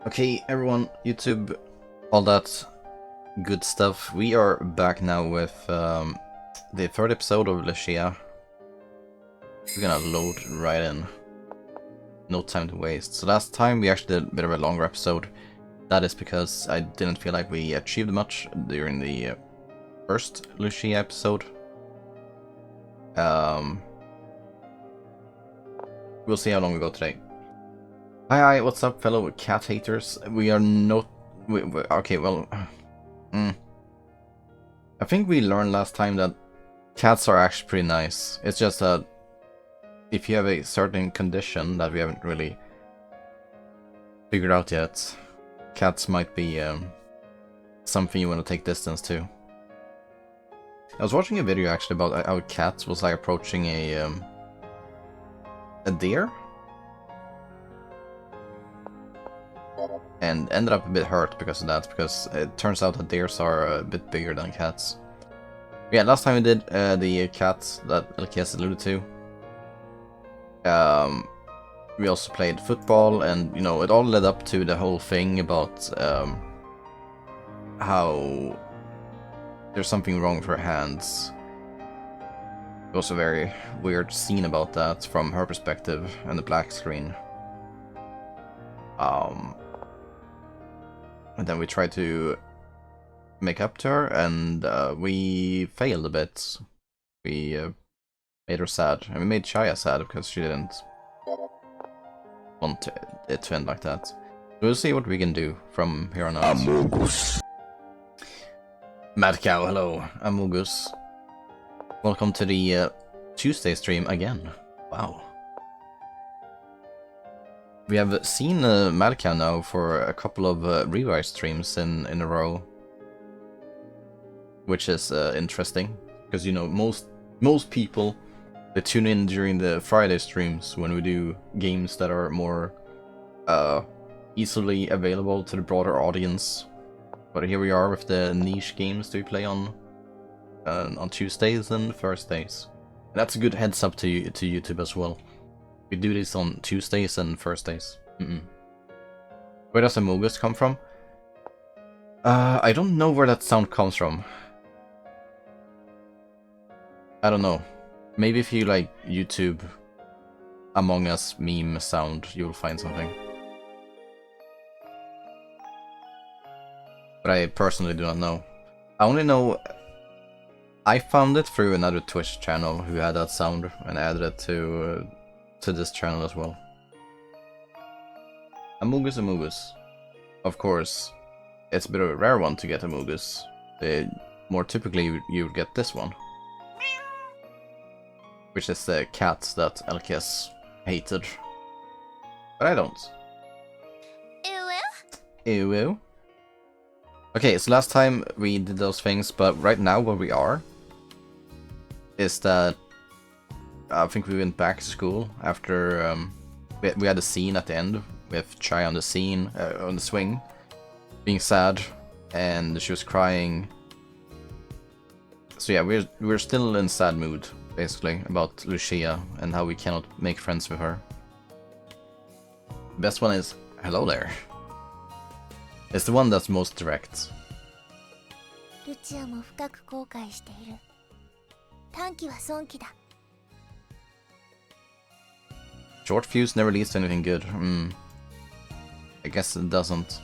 Okay, everyone, YouTube, all that good stuff. We are back now with the third episode of Lucia. We're gonna load right in. No time to waste. So last time we actually did a bit of a longer episode. That is because I didn't feel like we achieved much during the first Lucia episode. We'll see how long we go today. Hi, what's up, fellow cat haters? We are not... okay, well... I think we learned last time that cats are actually pretty nice. It's just that if you have a certain condition that we haven't really figured out yet, cats might be something you want to take distance to. I was watching a video actually about how cats was like approaching a deer, and ended up a bit hurt because of that, because it turns out that deers are a bit bigger than cats. Yeah, last time we did the cats that LKS alluded to. We also played football, and you know, it all led up to the whole thing about how there's something wrong with her hands. It was a very weird scene about that from her perspective and the black screen. And then we tried to make up to her, and we failed a bit. We made her sad, and we made Chihaya sad because she didn't want it to end like that. We'll see what we can do from here on out. Amogus. Mad Cow, hello. Amogus. Welcome to the Tuesday stream again. Wow. We have seen Mad Cow now for a couple of rewrite streams in a row, which is interesting, because you know, most people, they tune in during the Friday streams when we do games that are more easily available to the broader audience. But here we are with the niche games that we play on Tuesdays and Thursdays. And that's a good heads up to YouTube as well. We do this on Tuesdays and Thursdays. Where does Amogus come from? I don't know where that sound comes from. I don't know. Maybe if you like YouTube Among Us meme sound, you'll find something. But I personally do not know. I only know I found it through another Twitch channel who had that sound and added it to this channel as well. Amogus. Of course, it's a bit of a rare one to get Amogus. More typically, you would get this one, which is the cat that LKS hated. But I don't. Ew. Okay, so last time we did those things, but right now where we are is that I think we went back to school after we had a scene at the end with Chihaya on the scene on the swing, being sad, and she was crying. So yeah, we're still in sad mood basically about Lucia and how we cannot make friends with her. The best one is hello there. It's the one that's most direct. Lucia も深く後悔している。短期は損期だ。 Short fuse never leads to anything good. I guess it doesn't.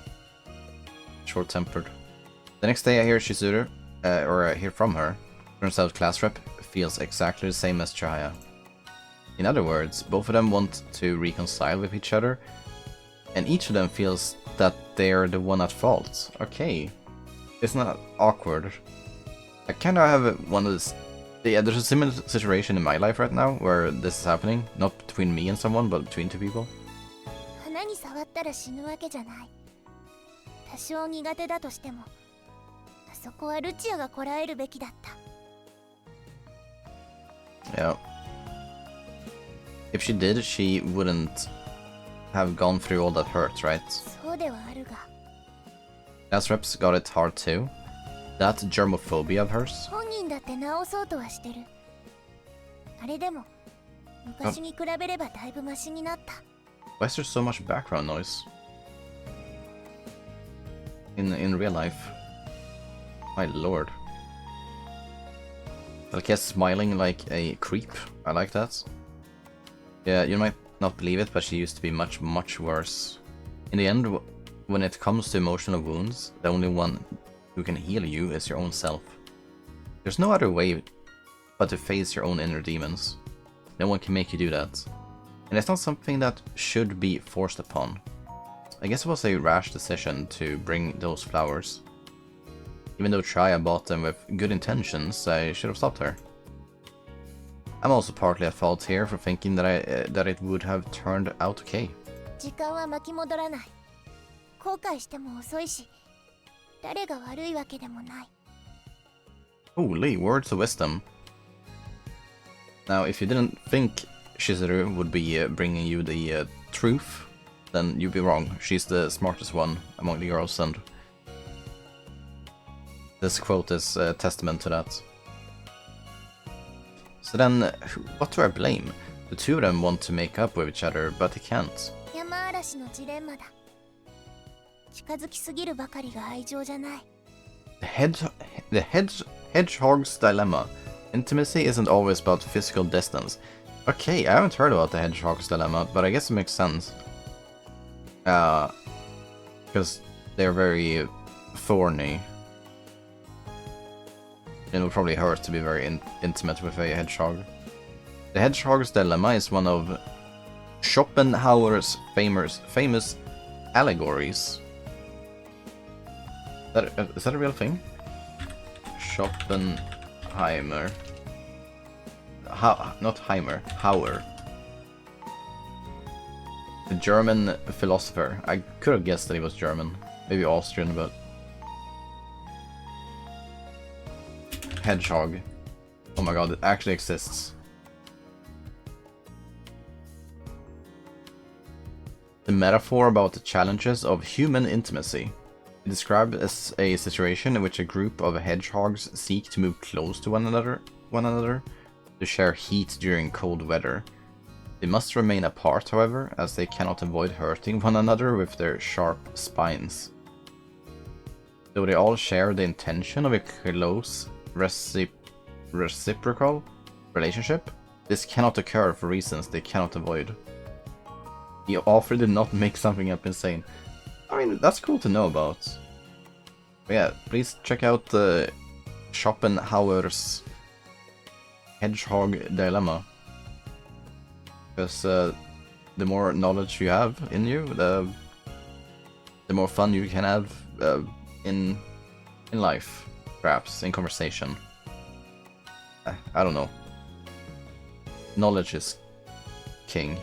Short-tempered. The next day I hear Sizuru, or I hear from her. Turns out class rep feels exactly the same as Chihaya. In other words, both of them want to reconcile with each other, and each of them feels that they're the one at fault. Okay. It's not awkward. I kinda have one of this... Yeah, there's a similar situation in my life right now where this is happening. Not between me and someone, but between two people. 花に触ったら死ぬわけじゃない。多少苦手だとしても、あそこはルチアがこらえるべきだった。 Yeah. If she did, she wouldn't have gone through all that hurt, right? そうではあるが。Class reps got it hard too. That germophobia of hers. 本人だって治そうとはしてる。あれでも昔に比べればだいぶマシになった。 Why is there so much background noise? in real life. My lord. Valkia smiling like a creep. I like that. Yeah, you might not believe it, but she used to be much, much worse. In the end, when it comes to emotional wounds, the only one who can heal you is your own self. There's no other way but to face your own inner demons. No one can make you do that. And it's not something that should be forced upon. I guess it was a rash decision to bring those flowers. Even though Chihaya bought them with good intentions, I should have stopped her. I'm also partly at fault here for thinking that it would have turned out okay. 時間は巻き戻らない。後悔しても遅いし、誰が悪いわけでもない。 Holy words of wisdom. Now, if you didn't think Sizuru would be bringing you the truth, then you'd be wrong. She's the smartest one among the girls, and this quote is a testament to that. So then, what do I blame? The two of them want to make up with each other, but they can't. 山嵐のジレンマだ。近づきすぎるばかりが愛情じゃない。The hedgehog's dilemma. Intimacy isn't always about physical distance. Okay, I haven't heard about the hedgehog's dilemma, but I guess it makes sense. Because they're very thorny. It would probably hurt to be very intimate with a hedgehog. The hedgehog's dilemma is one of Schopenhauer's famous allegories. Is that a real thing? Schopenhauer. Not Heimer. Hauer. The German philosopher. I could have guessed that he was German. Maybe Austrian, but... Hedgehog. Oh my god, it actually exists. The metaphor about the challenges of human intimacy. It described as a situation in which a group of hedgehogs seek to move close to one another to share heat during cold weather. They must remain apart, however, as they cannot avoid hurting one another with their sharp spines. Though they all share the intention of a close reciprocal relationship, this cannot occur for reasons they cannot avoid. The author did not make something up insane. I mean, that's cool to know about. But yeah, please check out the Schopenhauer's hedgehog dilemma. Because the more knowledge you have in you, the more fun you can have in life, perhaps, in conversation. I don't know. Knowledge is king.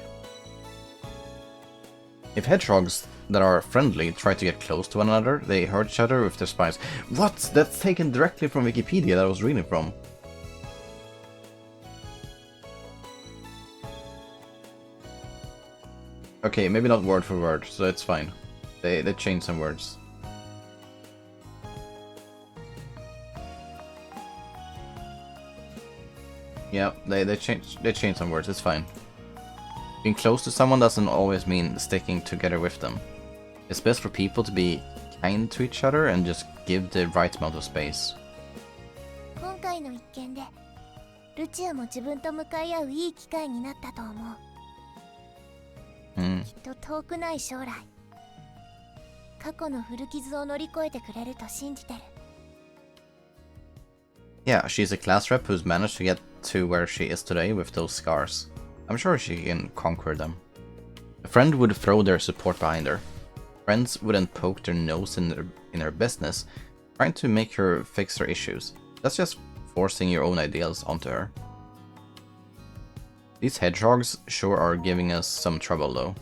If hedgehogs that are friendly try to get close to one another, they hurt each other with their spines. What? That's taken directly from Wikipedia that I was reading from. Okay, maybe not word for word, so it's fine. They changed some words. Yeah, they changed some words, it's fine. Being close to someone doesn't always mean sticking together with them. It's best for people to be kind to each other and just give the right amount of space. 今回の一件で、ルチアも自分と向かい合ういい機会になったと思う。きっと遠くない将来、過去の古傷を乗り越えてくれると信じてる。Yeah, she's a class rep who's managed to get to where she is today with those scars. I'm sure she can conquer them. A friend would throw their support behind her. Friends wouldn't poke their nose in her business, trying to make her fix her issues. That's just forcing your own ideals onto her. These hedgehogs sure are giving us some trouble though.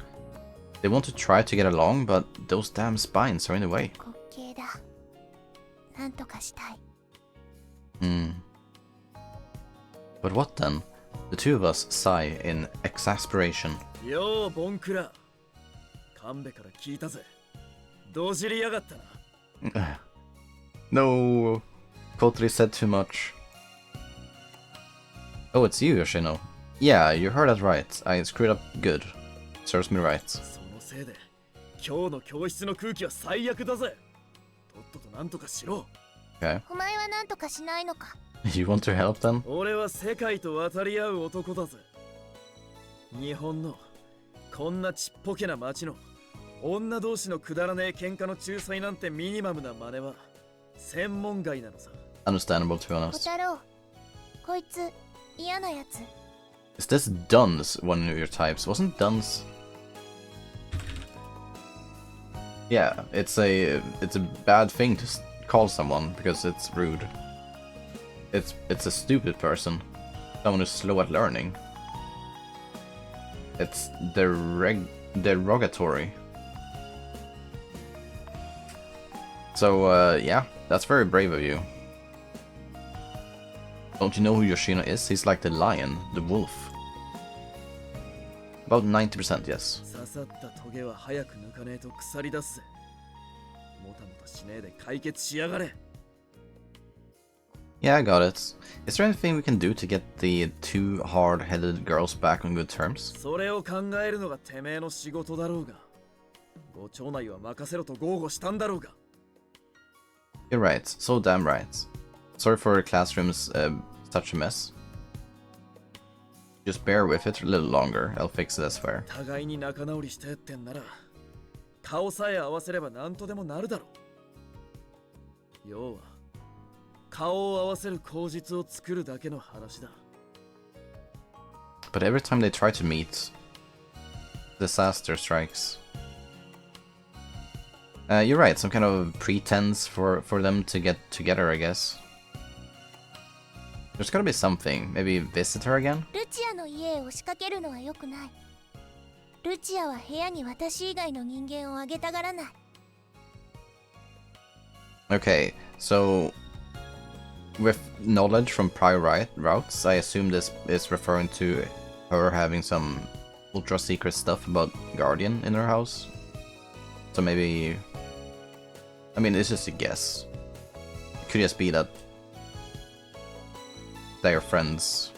They want to try to get along, but those damn spines are in the way. 滑稽だ。なんとかしたい。But what then? The two of us sigh in exasperation. Yo, ボンクラ。神戸から聞いたぜ。どじりやがったな。No, Kotarou said too much. Oh, it's you, Yoshino. Yeah, you heard that right. I screwed up good. Serves me right. そのせいで、今日の教室の空気は最悪だぜ。とっととなんとかしろ。 Okay. お前は何とかしないのか。 You want to help then? 俺は世界と渡り合う男だぜ。日本のこんなちっぽけな町の女同士のくだらねえ喧嘩の仲裁なんてミニマムな真似は専門外なのさ。 Understandable, to be 小 honest. 太郎、こいつ嫌なやつ。 Is this Duns one of your types? Wasn't Duns? Yeah, it's a bad thing to call someone because it's rude. It's a stupid person, someone who's slow at learning. It's derogatory. So yeah, that's very brave of you. Don't you know who Yoshino is? He's like the lion, the wolf. About 90%, yes. 刺さったトゲは早く抜かねえと腐り出すぜ。もたもたしねえで解決しやがれ。 Yeah, I got it. Is there anything we can do to get the two hard-headed girls back on good terms? それを考えるのがてめえの仕事だろうが。ご町内は任せろと豪語したんだろうが。 You're right, so damn right. Sorry for the classroom's such a mess. Just bear with it a little longer, I'll fix it, I swear. 互いに仲直りしてってんなら、顔さえ合わせれば何とでもなるだろう。要は、顔を合わせる口実を作るだけの話だ。 But every time they try to meet, disaster strikes. You're right, some kind of pretense for them to get together, I guess. There's gotta be something. Maybe visit her again? ルチアの家へ押しかけるのは良くない。ルチアは部屋に私以外の人間をあげたがらない。 Okay, so with knowledge from prior routes, I assume this is referring to her having some ultra secret stuff about Guardian in her house. So maybe, I mean, it's just a guess. It could just be that they are friends,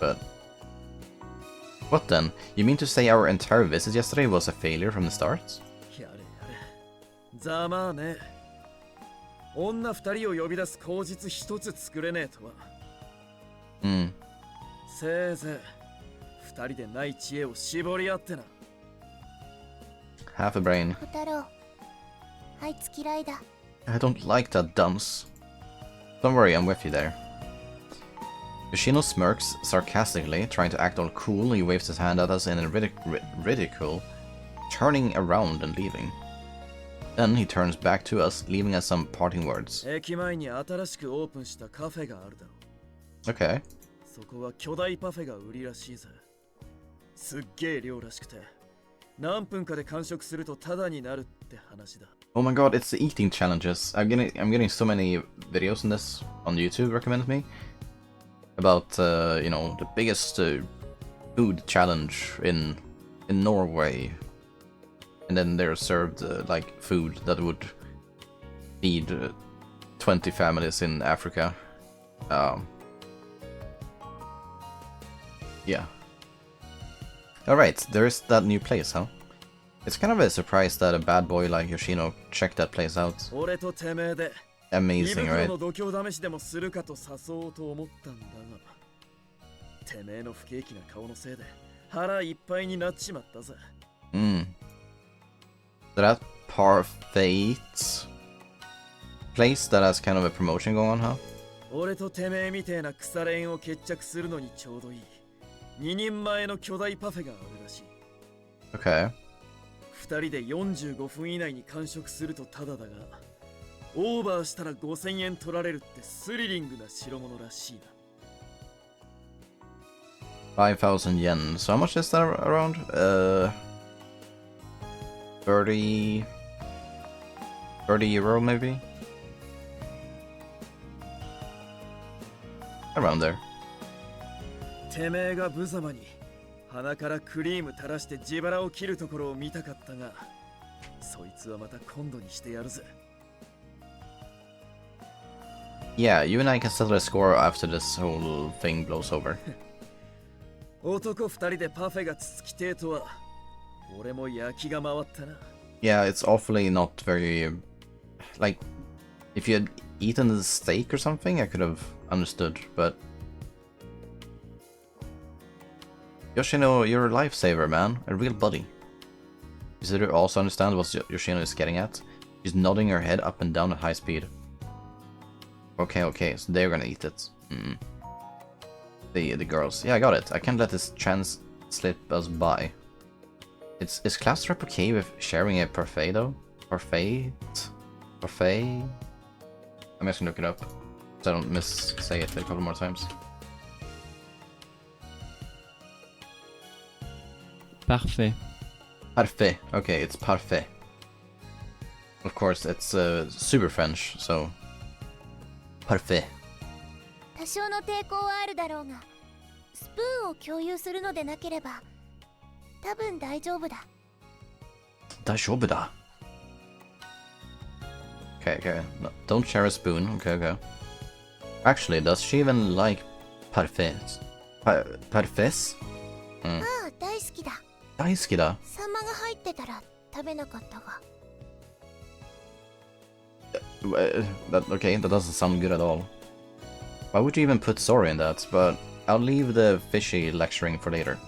but what then? You mean to say our entire visit yesterday was a failure from the start? やれやれ。ざまあね。女二人を呼び出す口実一つ作れねえとは。Hmm. せいぜい二人でない知恵を絞り合ってな。 Half a brain. 小太郎、あいつ嫌いだ。 I don't like that dunce. Don't worry, I'm with you there. Yoshino smirks sarcastically, trying to act all cool. He waves his hand at us in a ridicule, turning around and leaving. Then he turns back to us, leaving us some parting words. 駅前に新しくオープンしたカフェがあるだろう。 Okay. そこは巨大パフェが売りらしいぜ。すっげえ量らしくて、何分かで完食するとタダになるって話だ。 Oh my god, it's the eating challenges. I'm getting so many videos on this on YouTube recommended me about you know, the biggest food challenge in Norway, and then they're served like food that would feed 20 families in Africa. Yeah. Alright, there's that new place, huh? It's kind of a surprise that a bad boy like Yoshino checked that place out. 俺とてめえで、胃 Amazing, 袋 right? の度胸試しでもするかと誘おうと思ったんだが、てめえの不景気な顔のせいで腹いっぱいになっちまったぜ。Hmm. So that Parfait place that has kind of a promotion going on, huh? 俺とてめえみてえな腐れ縁を決着するのにちょうどいい2人前の巨大パフェがあるらしい。 Okay. 2人で45分以内に完食するとタダだが、オーバーしたら5000円取られるってスリリングな代物らしいな。 5,000 yen. So how much is that around? 30 euro maybe? Around there. てめえが無様に鼻からクリーム垂らして自腹を切るところを見たかったが、そいつはまた今度にしてやるぜ。 Yeah, you and I can settle a score after this whole thing blows over. 男2人でパフェがつつきてえとは、俺も焼きが回ったな。 Yeah, it's awfully not very... Like, If you had eaten the steak or something, I could have understood, but... Yoshino, you're a lifesaver, man. A real buddy. Sizuru also understands what Yoshino is getting at. She's nodding her head up and down at high speed. Okay, so they're gonna eat it. The girls. Yeah, I got it. I can't let this chance slip us by. Is class rep okay with sharing a parfait though? Parfait? I'm just gonna look it up so I don't say it a couple more times. Parfait. Parfait. Okay, it's parfait. Of course, it's super French, so parfait. 多少の抵抗はあるだろうが、スプーンを共有するのでなければ、多分大丈夫だ。大丈夫だ. Okay. No, don't share a spoon. Okay. Actually, does she even like parfait? Parfaits? ああ、大好きだ。大好きだ。サンマが入ってたら食べなかったが。Okay, that doesn't sound good at all. Why would you even put sorry in that? But I'll leave the fishy lecturing for later.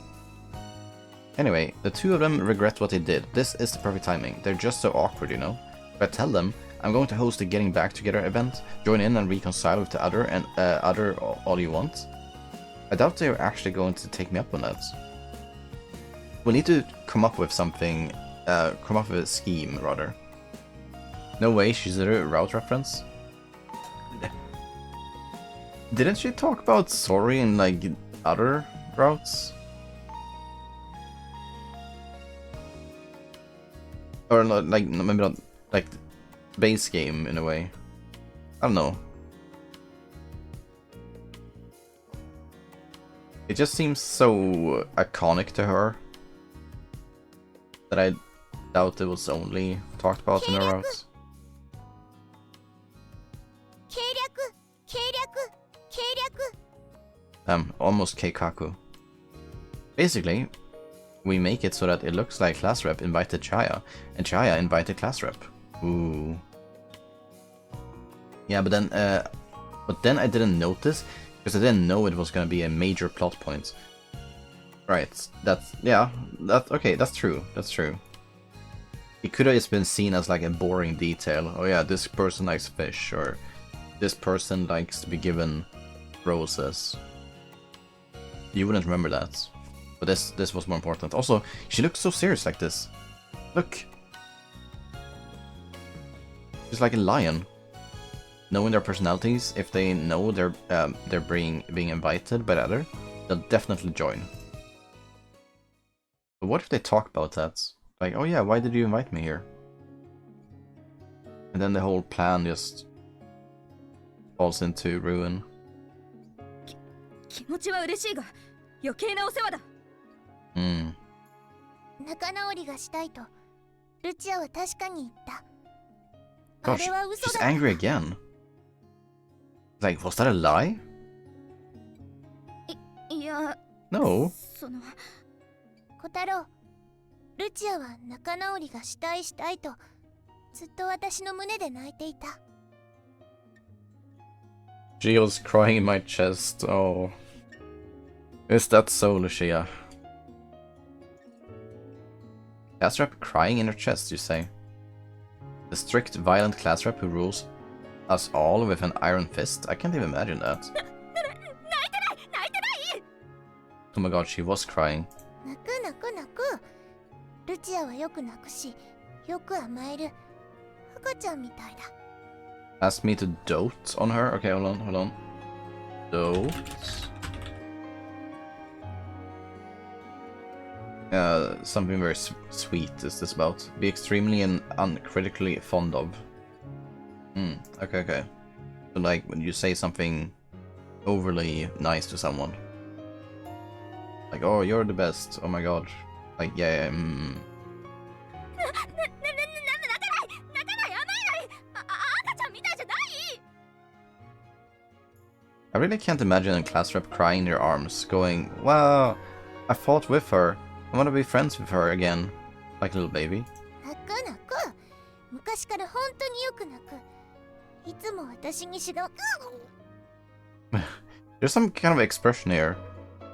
Anyway, the two of them regret what they did. This is the perfect timing. They're just so awkward, you know? If I tell them I'm going to host a getting back together event, join in and reconcile with the other and other all you want, I doubt they're actually going to take me up on that. We need to come up with something, come up with a scheme, rather. No way, she's a route reference? Didn't she talk about sorry in, like, other routes? Or, like, maybe not, like, base game, in a way. I don't know. It just seems so iconic to her that I doubt it was only talked about in her routes. Almost keikaku. Basically, we make it so that it looks like class rep invited Chihaya, and Chihaya invited class rep. Ooh. Yeah, but then I didn't notice because I didn't know it was gonna be a major plot point. Right. Okay. That's true. It could have just been seen as like a boring detail. Oh yeah, this person likes fish, or this person likes to be given roses. You wouldn't remember that. But this was more important. Also, she looks so serious like this. Look. She's like a lion. Knowing their personalities, if they know they're being invited by the other, they'll definitely join. But what if they talk about that? Like, oh yeah, why did you invite me here? And then the whole plan just falls into ruin. 気持ちは嬉しいが余計なお世話だ。仲直りがしたいとルチアは確かに言った。 Gosh, she's angry again. Like, was that a lie? いや、 No. その小太郎、ルチアは仲直りがしたいとずっと私の胸で泣いていた。 She was crying in my chest. Oh. Is that so, Lucia? Class rep crying in her chest, you say? The strict, violent class rep who rules us all with an iron fist? I can't even imagine that. Oh my god, she was crying. 泣く。ルチアはよく泣くし、よく甘える。赤ちゃんみたいだ。 Asked me to dote on her? Okay, hold on. Dote? Something very sweet is this about. Be extremely and uncritically fond of. Okay. So like, when you say something overly nice to someone. Like, oh, you're the best. Oh my god. Like, yeah. I really can't imagine a class rep crying in their arms, going, wow, I fought with her. I want to be friends with her again. Like a little baby. 泣く。昔から本当によく泣く。いつも私に指導 There's some kind of expression here.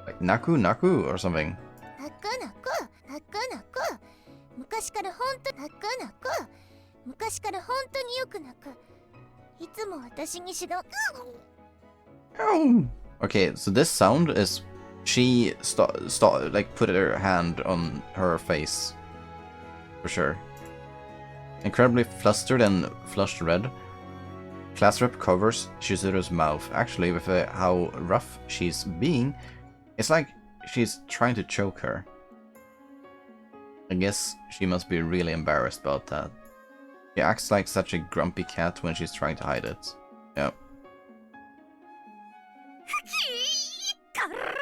Like naku naku or something. 泣く泣く泣く泣く昔からほんと泣く泣く昔から本当によく泣くいつも私に指導 Okay, so this sound is she like put her hand on her face. For sure. Incredibly flustered and flushed red. Class rep covers Shizuru's mouth. Actually, with how rough she's being, it's like she's trying to choke her. I guess she must be really embarrassed about that. She acts like such a grumpy cat when she's trying to hide it. Yeah. Grrr.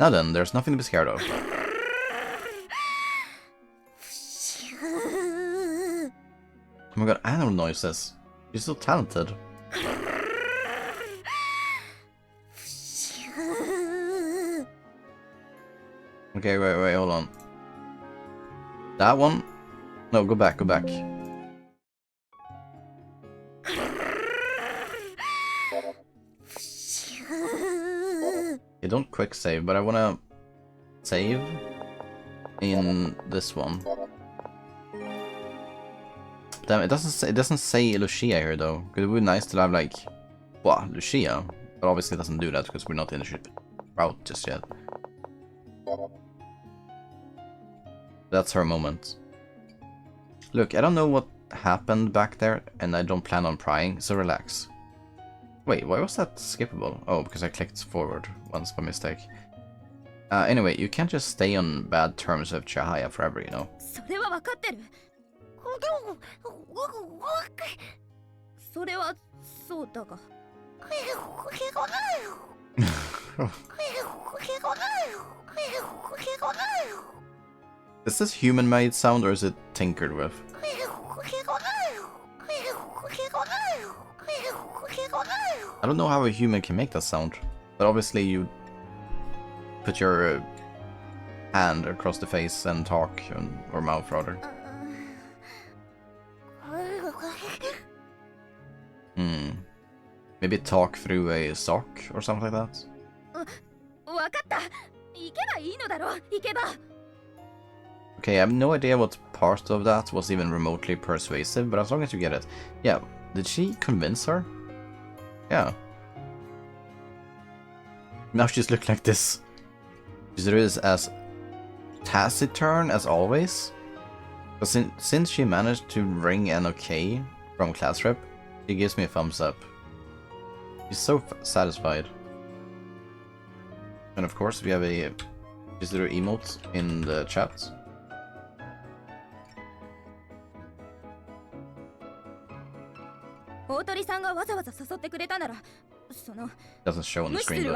Now then, there's nothing to be scared of. Oh my god, animal noises. She's so talented. Okay, wait, hold on. That one? No, go back. You don't quick save, but I wanna save in this one. Damn, it doesn't say Lucia here though. It would be nice to have like, what, Lucia? But obviously it doesn't do that because we're not in the route just yet. That's her moment. Look, I don't know what happened back there, and I don't plan on prying, so relax. Wait, why was that skippable? Oh, because I clicked forward once by mistake. Anyway, you can't just stay on bad terms with Chihaya forever, you know. それはそうだが Is this human-made sound or is it tinkered with? I don't know how a human can make that sound, but obviously you put your hand across the face and talk, or mouth rather. Maybe talk through a sock or something like that? わかった。行けばいいのだろ。行けば。 Okay, I have no idea what part of that was even remotely persuasive, but as long as you get it. Yeah, did she convince her? Yeah. Now she's looked like this. Sizuru is as taciturn as always. But since she managed to wring an okay from class rep, she gives me a thumbs up. She's so satisfied. And of course we have a Sizuru emote in the chat. Doesn't show on the screen though.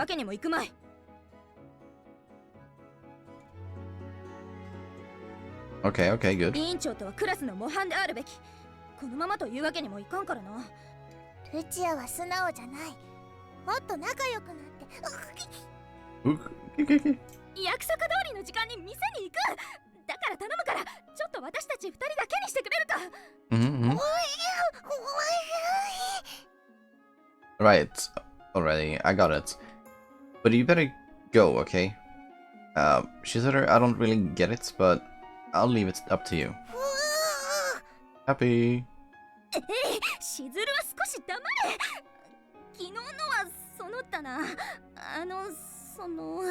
Okay, good. 委員長とはクラスの模範であるべき。このままというわけにもいかんからな。ルチアは素直じゃない。もっと仲良くなって。約束通りの時間に店に行く。だから頼むから、ちょっと私たち二人だけにしてくれるか。Right, already, I got it. But you better go, okay? Shizuru, I don't really get it, but I'll leave it up to you. Happy. しずるは少し黙れ。昨日のはそのったな。その。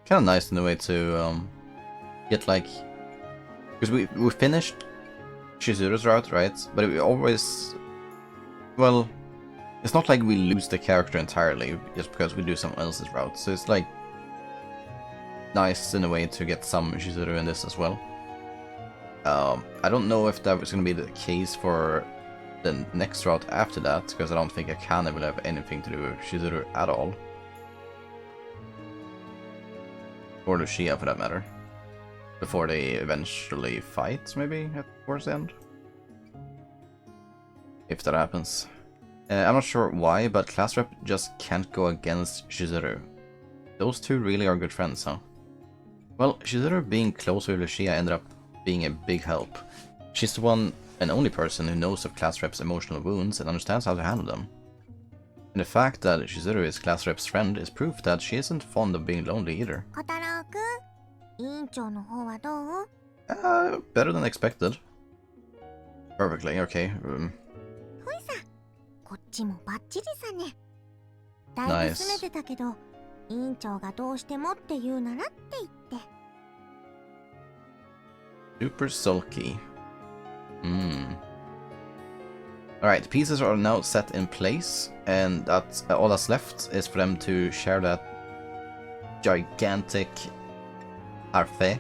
Kind of nice in a way to get like, because we finished Shizuru's route, right? But we always, well, it's not like we lose the character entirely just because we do someone else's route. So it's like nice in a way to get some Shizuru in this as well. I don't know if that was going to be the case for the next route after that, because I don't think Akane will have anything to do with Shizuru at all. Or Lucia for that matter. Before they eventually fight, maybe, towards the end. If that happens. I'm not sure why, but class rep just can't go against Sizuru. Those two really are good friends, huh? Well, Sizuru being close with Lucia ended up being a big help. She's the one and only person who knows of class rep's emotional wounds and understands how to handle them. And the fact that Sizuru is class rep's friend is proof that she isn't fond of being lonely either. 小太郎くん、委員長の方はどう？ Better than expected. Perfectly, okay. ほいさ、こっちもバッチリさね。だいぶ拗ねてたけど、委員長がどうしてもって言うならって言って。Super sulky. Alright, pieces are now set in place, and that's all that's left is for them to share that gigantic Parfait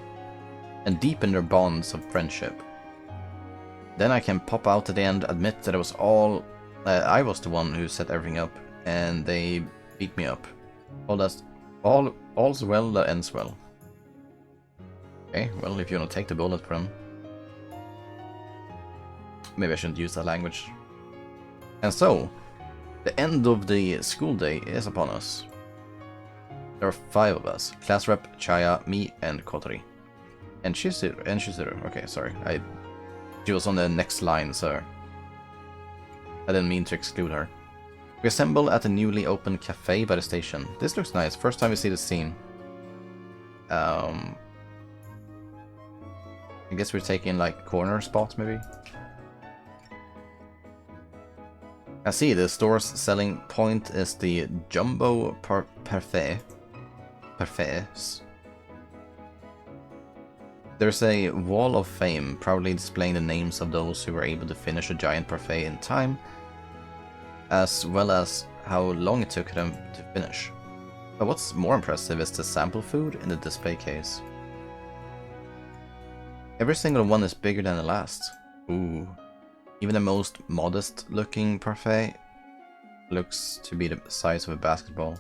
and deepen their bonds of friendship. Then I can pop out at the end, admit that it was all I was the one who set everything up, and they beat me up. All's well that ends well. Okay, well, if you want to take the bullet from... Maybe I shouldn't use that language. And so, the end of the school day is upon us. There are 5 of us. Class rep, Chihaya, me, and Kotarou. And Sizuru. Okay, sorry. She was on the next line, so... I didn't mean to exclude her. We assemble at the newly opened cafe by the station. This looks nice. First time we see the scene. I guess we're taking like corner spots maybe. I see the store's selling point is the jumbo parfait. Parfaits. There's a wall of fame proudly displaying the names of those who were able to finish a giant parfait in time, as well as how long it took them to finish. But what's more impressive is the sample food in the display case. Every single one is bigger than the last. Ooh. Even the most modest looking parfait looks to be the size of a basketball.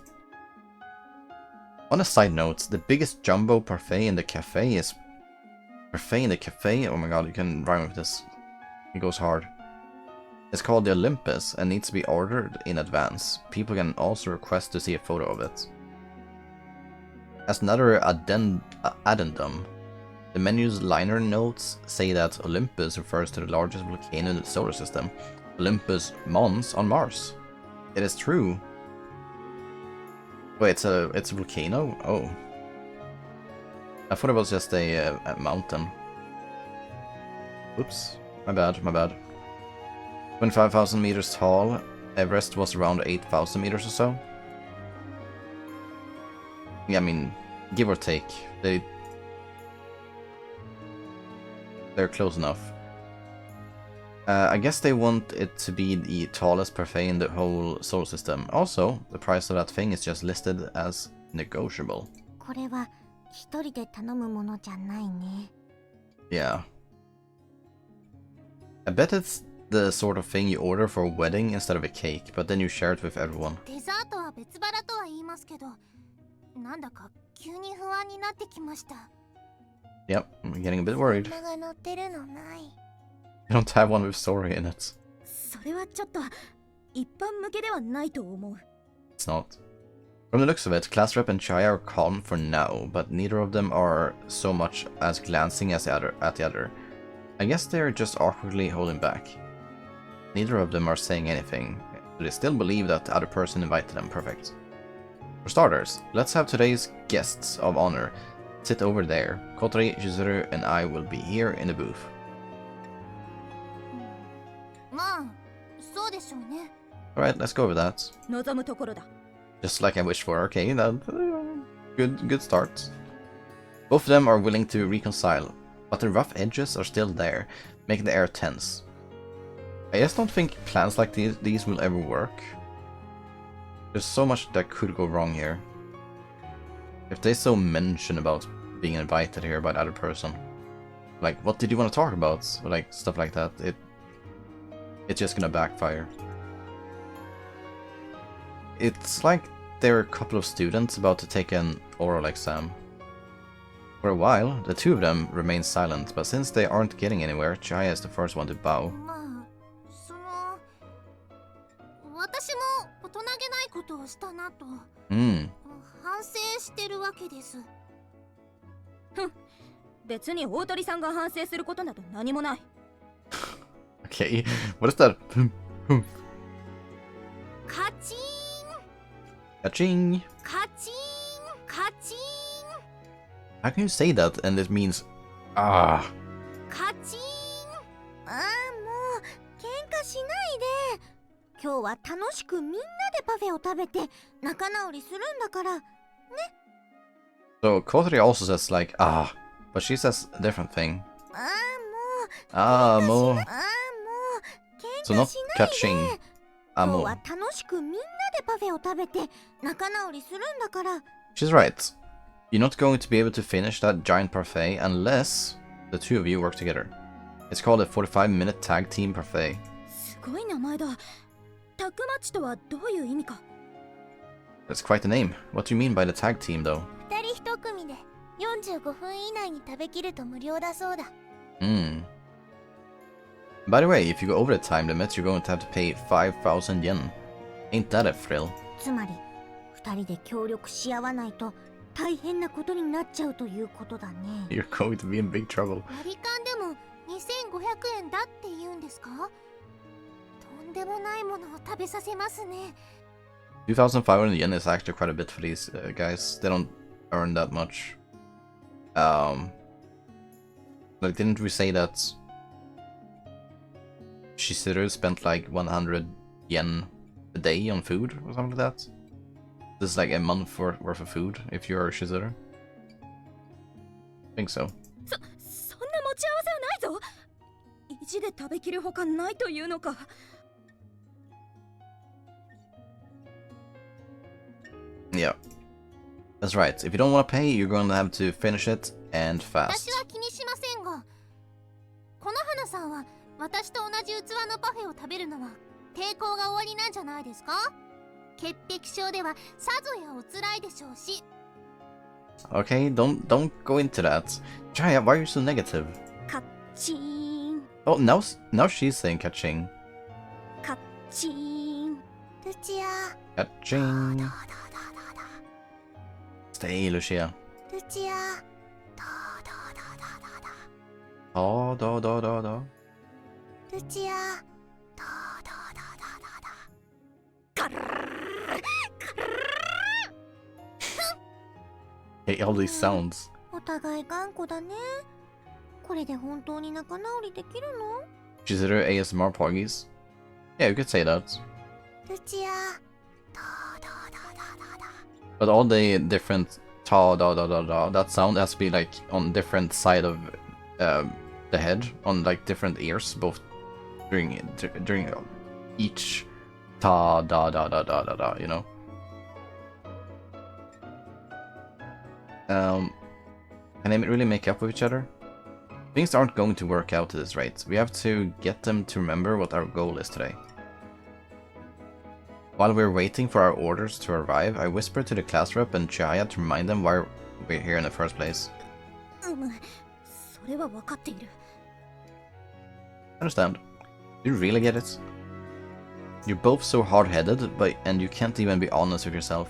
On a side note, the biggest jumbo parfait in the cafe is... Parfait in the cafe? Oh my god, you can rhyme with this. It goes hard. It's called the Olympus and needs to be ordered in advance. People can also request to see a photo of it. As another addendum, the menu's liner notes say that Olympus refers to the largest volcano in the solar system, Olympus Mons on Mars. It is true. Wait, it's a volcano? Oh. I thought it was just a mountain. Oops. My bad. 25,000 meters tall. Everest was around 8,000 meters or so. Yeah, I mean, give or take. They're close enough. I guess they want it to be the tallest parfait in the whole solar system. Also, the price of that thing is just listed as negotiable. これは一人で頼むものじゃないね。Yeah. I bet it's the sort of thing you order for a wedding instead of a cake, but then you share it with everyone. デザートは別腹とは言いますけど、なんだか急に不安になってきました。Yep, I'm getting a bit worried. 魚が乗ってるのない。 You don't have one with story in it. それはちょっと一般向けではないと思う。 It's not. From the looks of it, Class Rep and Chihaya are calm for now, but neither of them are so much as glancing at the other. I guess they're just awkwardly holding back. Neither of them are saying anything, but they still believe that the other person invited them. Perfect. For starters, let's have today's guests of honor sit over there. Kotarou, Sizuru, and I will be here in the booth. まあ、そうでしょうね。 Alright, let's go with that. 望むところだ。 Just like I wished for. Okay, that good start. Both of them are willing to reconcile, but the rough edges are still there, making the air tense. I just don't think plans like these will ever work. There's so much that could go wrong here. If they so mention about being invited here by the other person, like, what did you want to talk about? Or like, stuff like that, it's just gonna backfire. It's like there are a couple of students about to take an oral exam. For a while, the two of them remain silent, but since they aren't getting anywhere, Chihaya is the first one to bow. まあ、私も大人げないことをしたなと。反省してるわけです。別に大鳥さんが反省することなど何もない。Okay, what is that? カチーン Ka-ching! カチーンカチー How can you say that and it means ah? ンカチーンああもう喧嘩しないで。今日は楽しくみんなでパフェを食べて仲直りするんだから。 So Kotarou also says like ah, but she says a different thing. ああもう Ah, mo. ああもう喧 So 嘩 not しないで。 ka-ching. 今日 Amo. は楽しくみんなでパフェを食べて仲直りするんだから。 She's right. You're not going to be able to finish that giant parfait unless the two of you work together. It's called a 45-minute tag team parfait. すごい名前だ。タッグマッチとはどういう意味か。 That's quite the name. What do you mean by the tag team though? 2人1組で45分以内に食べきると無料だそうだ。 By the way, if you go over the time limit, you're going to have to pay 5,000 yen. Ain't that a thrill? つまり2人で協力し合わないと大変なことになっちゃうということだね。 You're going to be in big trouble. 割り勘でも2500円だって言うんですか？とんでもないものを食べさせますね。 2,500 yen is actually quite a bit for these guys. They don't earn that much. Like, didn't we say that Sizuru spent like 100 yen a day on food or something like that? This is like a month worth of food if you're Sizuru. I think so. そんな持ち合わせはないぞ。意地で食べきるほかないというのか。 Yeah. That's right. If you don't want to pay, you're going to have to finish it and 私 fast. は気にしませんが、この花さんは私と同じ器のパフェを食べるのは抵抗が終わりなんじゃないですか？潔癖症ではさぞやおつらいでしょうし。 Okay, don't go into that. Chihaya, why are you so negative? カッチーン Oh, now she's saying ka-ching. カッチーン。ルチア、 Ka-ching. どうどう Stay, Lucia. ルチア、Oh, do. ルチア、 Hey, all these sounds. お互い頑固だね。これで本当に仲直りできるの？ Chihaya ASMR Poggies? Yeah, you could say that. ルチア、 But all the different ta da, that sound has to be like on different side of the head, on like different ears, both during each ta da, you know. Can they really make up with each other? Things aren't going to work out at this rate. We have to get them to remember what our goal is today. While we're waiting for our orders to arrive, I whispered to the class rep and Chihaya to remind them why we're here in the first place. それは分かっている。 Understand? Do you really get it? You're both so hard-headed, and you can't even be honest with yourselves.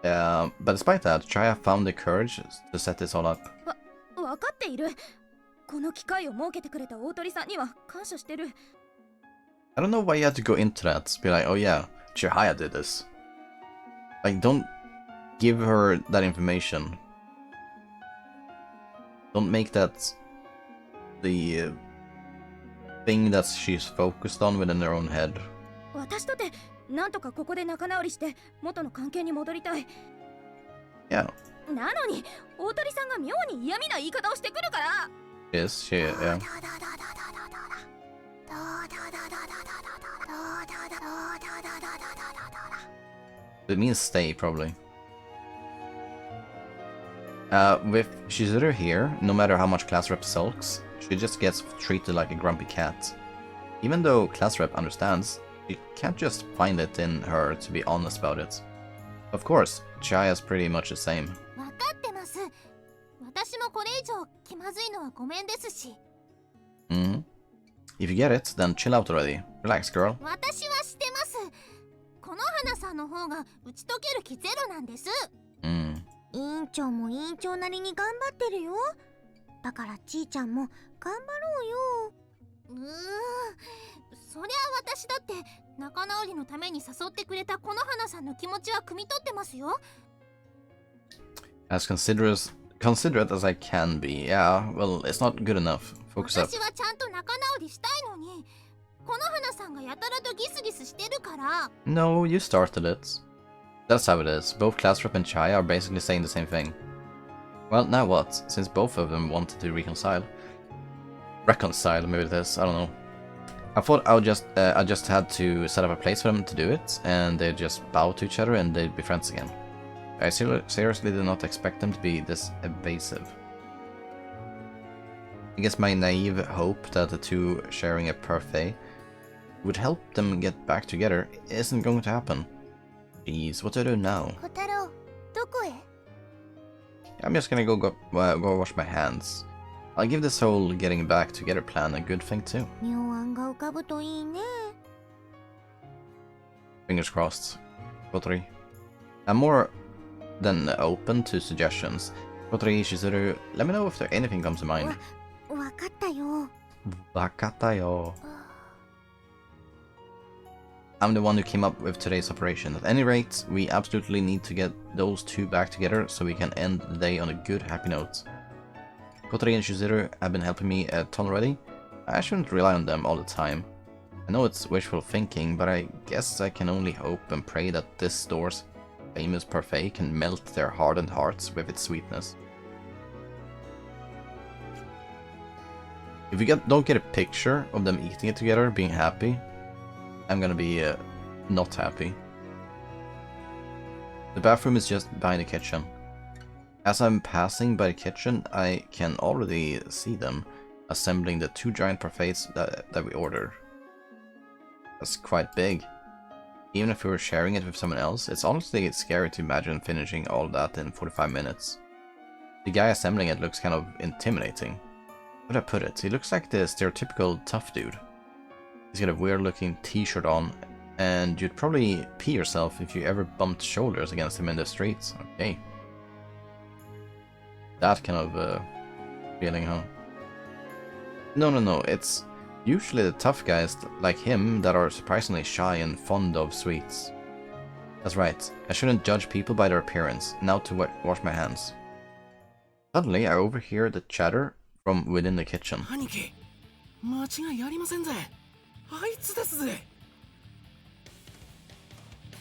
But despite that, Chihaya found the courage to set this all up. 分かっている。この機会を設けてくれた大鳥さんには感謝してる。 I don't know why you had to go into that. Be like, oh yeah, Chihaya did this. Like, don't give her that information. Don't make that the thing that she's focused on within her own head. 私だってなんとかここで仲直りして元の関係に戻りたい。 Yeah. なのに大鳥さんが妙に嫌味な言い方をしてくるから。 Yes, yeah. It means stay, probably. With Sizuru here, no matter how much class rep sulks, she just gets treated like a grumpy cat. Even though class rep understands, she can't just find it in her to be honest about it. Of course, Chihaya's pretty much the same. 分かってます。私もこれ以上気まずいのはごめんですし。 If you get it, then chill out already. Relax, girl. 私はしてます。この花さんの方が打ち解ける気ゼロなんです。委員長も委員長なりに頑張ってるよ。だからちーちゃんも頑張ろうよ。そりゃ私だって仲直りのために誘ってくれたこの花さんの気持ちは汲み取ってますよ。As considerate as I can be. Yeah, well, it's not good enough. Focus up. 私はちゃんと仲直りしたいのに、この花さんがやたらとギスギスしてるから。No, you started it. That's how it is. Both Class Rep and Chihaya are basically saying the same thing. Well, now what? Since both of them wanted to reconcile. Reconcile, maybe it is. I don't know. I thought I just had to set up a place for them to do it, and they'd just bow to each other and they'd be friends again. I seriously did not expect them to be this evasive. I guess my naive hope that the two sharing a Parfait would help them get back together isn't going to happen. Jeez, what do I do now? Kotarou, どこへ? I'm just gonna go wash my hands. I'll give this whole getting back together plan a good thing too. 妙案が浮かぶといいね。Fingers crossed. Kotori. I'm more than open to suggestions. Kotori, Sizuru, let me know if anything comes to mind. わかったよ。Wakatayo. I'm the one who came up with today's operation. At any rate, we absolutely need to get those two back together so we can end the day on a good, happy note. Kotori and Sizuru have been helping me a ton already. I shouldn't rely on them all the time. I know it's wishful thinking, but I guess I can only hope and pray that this store's famous Parfait can melt their hardened hearts with its sweetness. If we don't get a picture of them eating it together, being happy, I'm gonna be not happy. The bathroom is just behind the kitchen. As I'm passing by the kitchen, I can already see them assembling the two giant parfaits that we ordered. That's quite big. Even if we were sharing it with someone else, it's honestly scary to imagine finishing all of that in 45 minutes. The guy assembling it looks kind of intimidating. How would I put it? He looks like the stereotypical tough dude. He's got a weird looking t-shirt on, and you'd probably pee yourself if you ever bumped shoulders against him in the streets. Okay. That kind of feeling, huh? No, it's usually the tough guys like him that are surprisingly shy and fond of sweets. That's right, I shouldn't judge people by their appearance. Now to wash my hands. Suddenly I overhear the chatter from within the kitchen.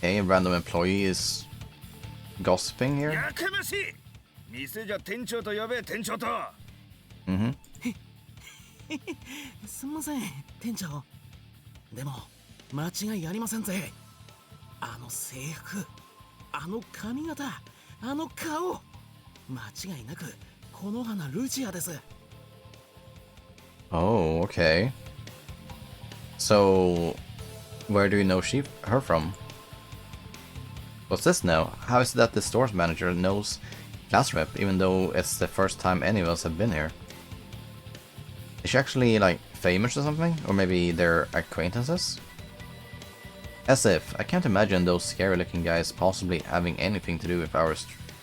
Okay, a random employee is gossiping here. Mm-hmm. すみません、店長。でも間違いありませんぜ。あの制服、あの髪型、あの顔、間違いなくこの花ルチアです。Oh, okay. So, where do you know her from? What's this now? How is it that the store's manager knows Class Rep, even though it's the first time any of us have been here? Is she actually, like, famous or something? Or maybe they're acquaintances? As if. I can't imagine those scary-looking guys possibly having anything to do with our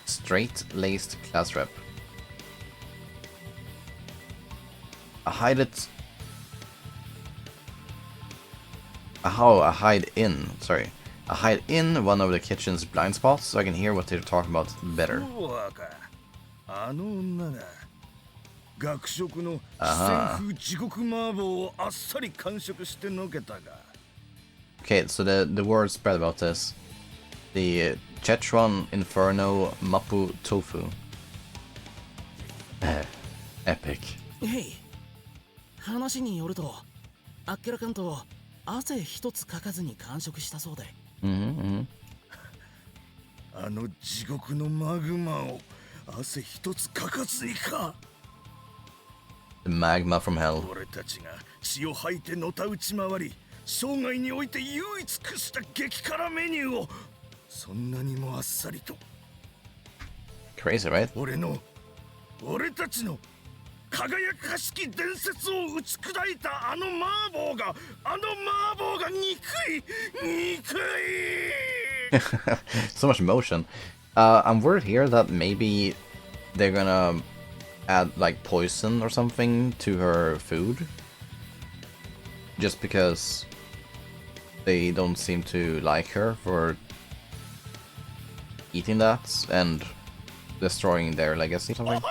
straight-laced Class Rep. I hide it... I hide in one of the kitchen's blind spots so I can hear what they're talking about better. Okay, so the word spread about this. The Szechuan Inferno Mapu Tofu. Epic. Hey, 話によると、あっけらかんと汗一つかかずに完食したそうで。あの地獄のマグマを汗一つかかずにか。The magma from hell. 俺たちが血を吐いてのたうち回り、生涯において唯一屈した激辛メニューをそんなにもあっさりと。Crazy, right? 俺たちの輝かしき伝説を打ち砕いたあの麻婆が憎い。 So much emotion. I'm worried here that maybe they're gonna add like poison or something to her food. Just because they don't seem to like her for eating that and destroying their legacy or something.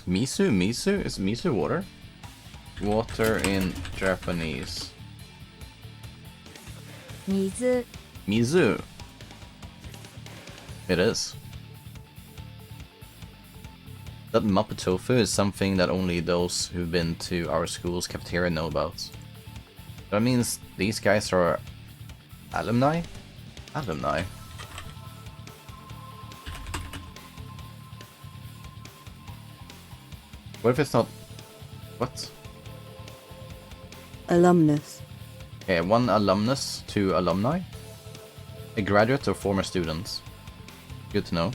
Misu? Misu? Is misu water? Water in Japanese. 水 Mizu. It is. That Muppet tofu is something that only those who've been to our school's cafeteria know about. That means these guys are alumni? Alumni. What if it's not... What? Alumnus. Okay, one alumnus, two alumni. A graduate or former students. Good to know.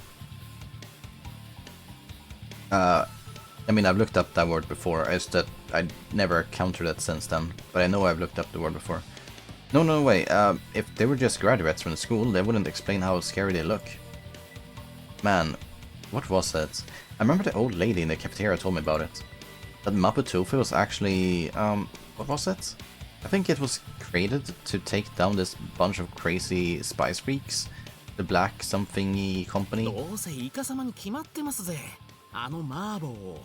I mean, I've looked up that word before. It's that I never encountered it since then. But I know I've looked up the word before. No way. If they were just graduates from the school, they wouldn't explain how scary they look. Man, what was it? I remember the old lady in the cafeteria told me about it. That Muppet tofu was actually, what was it? I think it was created to take down this bunch of crazy spice freaks. The black something company. どうせイカ様に決まってますぜ。あの麻婆を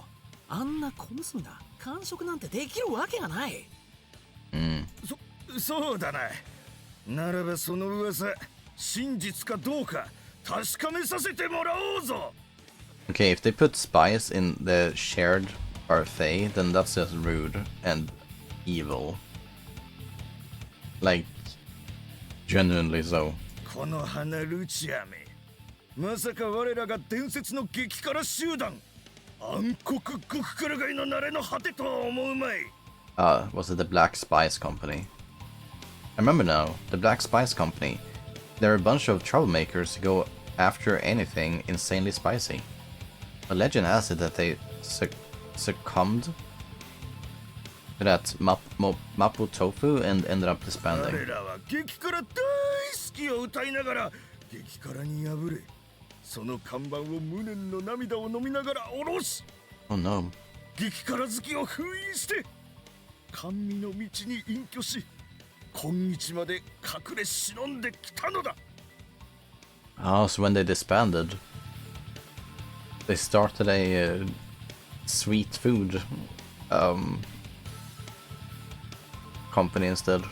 あんな小娘が完食なんてできるわけがない。そうだな。ならばその噂、真実かどうか確かめさせてもらおうぞ。Okay, if they put spice in the shared parfait, then that's just rude and evil. Like, genuinely so. この花ルチアめ、まさか我らが伝説の激辛集団暗黒極辛街の慣れの果てとは思うまい。Was it the Black Spice Company? I remember now, the Black Spice Company. They're a bunch of troublemakers who go after anything insanely spicy. A legend has it that they succumbed to that Mapo tofu and ended up disbanding. 我らは激辛大好きを歌いながら激辛に敗れ、その看板を無念の涙を飲みながら下ろし、 Oh no. 激辛好きを封印して甘味の道に隠居し、今日まで隠れ忍んできたのだ。 Oh, so when they disbanded, they started a sweet food company instead.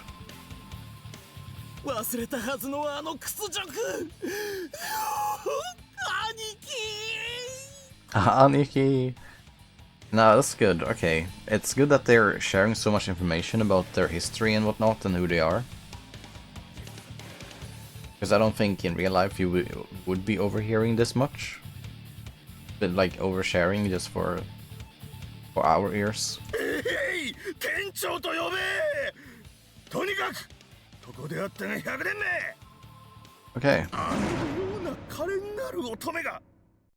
忘れたはずのあの屈辱。兄貴。 Aniki! No, that's good. Okay. It's good that they're sharing so much information about their history and whatnot and who they are. Because I don't think in real life you would be overhearing this much. But like oversharing just for our ears. 店長と呼べ。とにかくここであったが100年目。 Okay. あのような可憐なる乙女が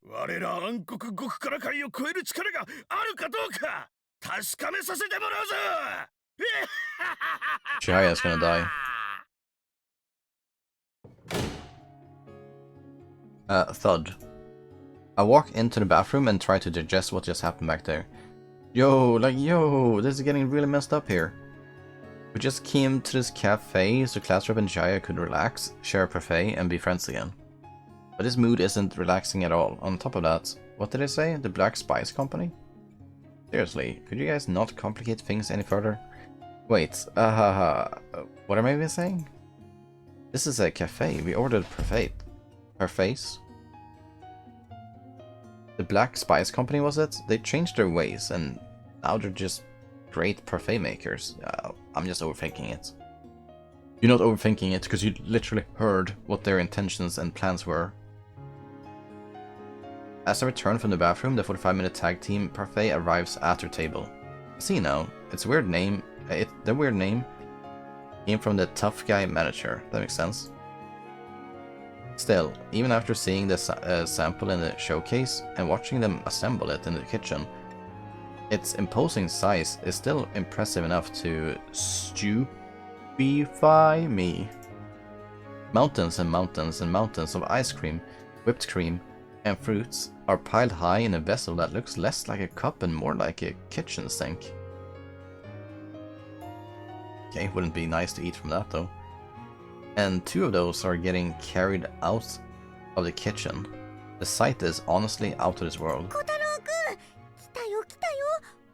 我ら暗黒極辛界を超える力があるかどうか確かめさせてもらうぞ。 Chihaya's gonna die. Thud. I walk into the bathroom and try to digest what just happened back there. Yo, this is getting really messed up here. We just came to this cafe so class rep and Chihaya could relax, share a parfait, and be friends again. But this mood isn't relaxing at all. On top of that, what did I say? The Black Spice Company? Seriously, could you guys not complicate things any further? Wait, what am I even saying? This is a cafe. We ordered parfait. Parfaits? The Black Spice Company, was it? They changed their ways, and now they're just great parfait makers. I'm just overthinking it. You're not overthinking it, because you literally heard what their intentions and plans were. As I return from the bathroom, the 45-minute tag team parfait arrives at their table. See now, its weird name, the weird name came from the tough guy manager. That makes sense. Still, even after seeing the sample in the showcase and watching them assemble it in the kitchen, its imposing size is still impressive enough to stupefy me. Mountains and mountains and mountains of ice cream, whipped cream, and fruits are piled high in a vessel that looks less like a cup and more like a kitchen sink. Okay, wouldn't be nice to eat from that though. And 2 of those are getting carried out of the kitchen. The sight is honestly out of this world. 小太郎くん、来たよ来たよ。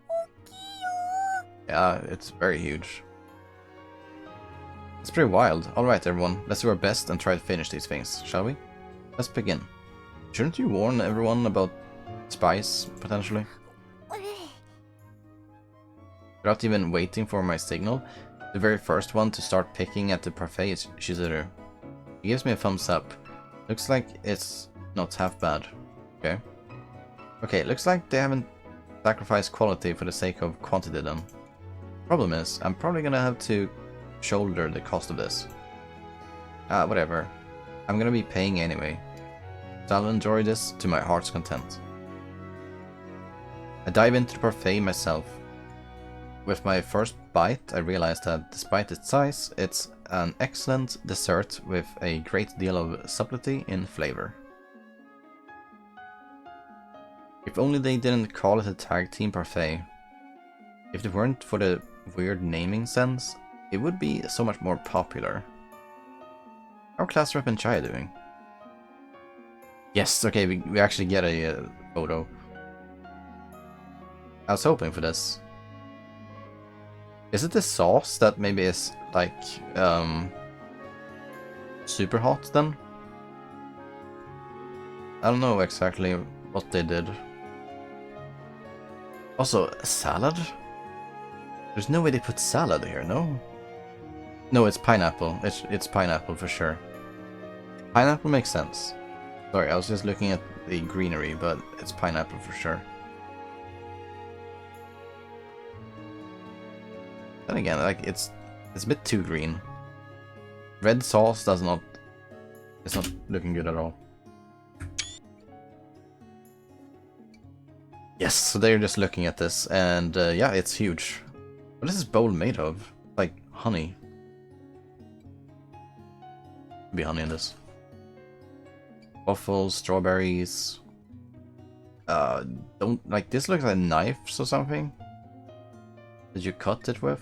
大きいよ。 Yeah, it's very huge. It's pretty wild. Alright everyone, let's do our best and try to finish these things, shall we? Let's begin. Shouldn't you warn everyone about spies, potentially? Without even waiting for my signal, the very first one to start picking at the parfait is Sizuru. He gives me a thumbs up. Looks like it's not half bad. Okay. Okay, looks like they haven't sacrificed quality for the sake of quantity then. Problem is, I'm probably gonna have to shoulder the cost of this. Whatever. I'm gonna be paying anyway. So I'll enjoy this to my heart's content. I dive into the parfait myself. With my first bite, I realized that despite its size, it's an excellent dessert with a great deal of subtlety in flavor. If only they didn't call it a tag team parfait. If it weren't for the weird naming sense, it would be so much more popular. How are class rep and Chihaya doing? Yes, okay, we actually get a photo. I was hoping for this. Is it the sauce that maybe is like super hot then? I don't know exactly what they did. Also, salad? There's no way they put salad here, no? No, it's pineapple. It's pineapple for sure. Pineapple makes sense. Sorry, I was just looking at the greenery, but it's pineapple for sure. Then again, like it's a bit too green. Red sauce it's not looking good at all. Yes, so they're just looking at this, and yeah, it's huge. What is this bowl made of? Like honey. Could be honey in this. Waffles, strawberries. Don't like this looks like knives or something. Did you cut it with?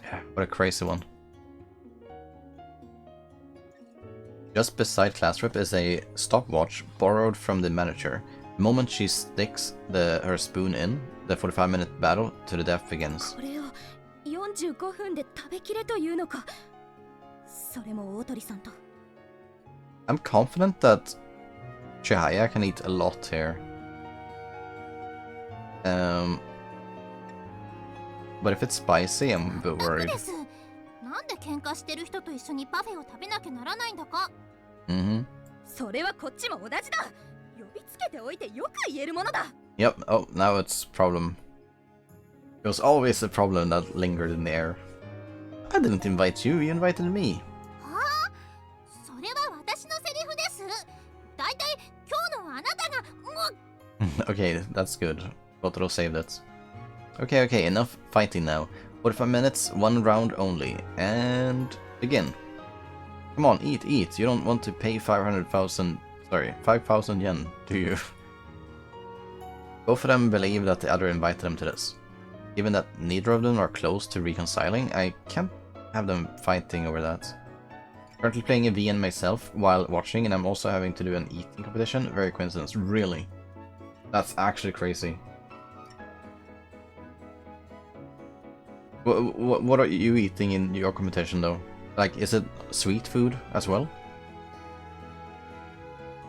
Yeah, what a crazy one. Just beside class rep is a stopwatch borrowed from the manager. The moment she sticks her spoon in, the 45-minute battle to the death begins. これを45分で食べきれというのか。それも大鳥さんと。 I'm confident that Chihaya can eat a lot here. But if it's spicy, I'm a bit worried. なんで喧嘩してる人と一緒にパフェを食べなきゃならないんだか。それはこっちも同じだ。呼びつけておいてよく言えるものだ。 Yep, oh, now it's a problem. It was always a problem that lingered in the air. I didn't invite you, you invited me. はあ？それは私のセリフです。だいたい今日のあなたが。Okay, that's good. Kotarou saved it. Okay, okay, enough fighting now. 45 minutes, 1 round only. And begin. Come on, eat, eat. You don't want to pay 500,000 yen, do you? Both of them believe that the other invited them to this. Given that neither of them are close to reconciling, I can't have them fighting over that. Currently playing a VN myself while watching, and I'm also having to do an eating competition. Very coincidence, really. That's actually crazy. What are you eating in your competition though? Like, is it sweet food as well?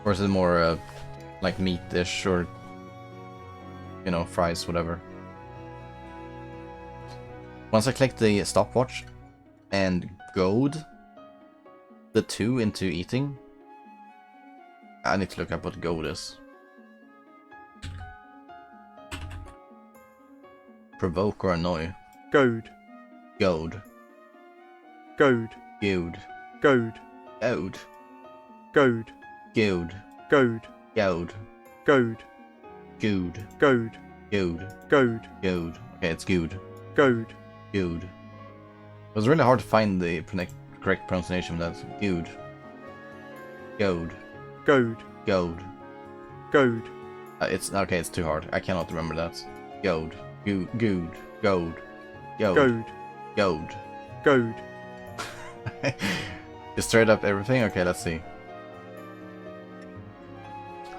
Or is it more like meat dish or, you know, fries, whatever? Once I click the stopwatch and goad the 2 into eating, I need to look up what goad is. Provoke or annoy. Goad. Goad. Goad. Goad. Goad. Goad. Goad. Goad. Goad. Goad. Goad. Good. Goad. Good. Goad. Good. Okay, it's good. Goad. Good. It was really hard to find the correct pronunciation of that. Good. Goad. Goad. Goad. Goad. It's okay, it's too hard. I cannot remember that. Goad. Good. Goad. Goad. Goad. Goad. Goad. Goad. Just straight up everything? Okay, let's see.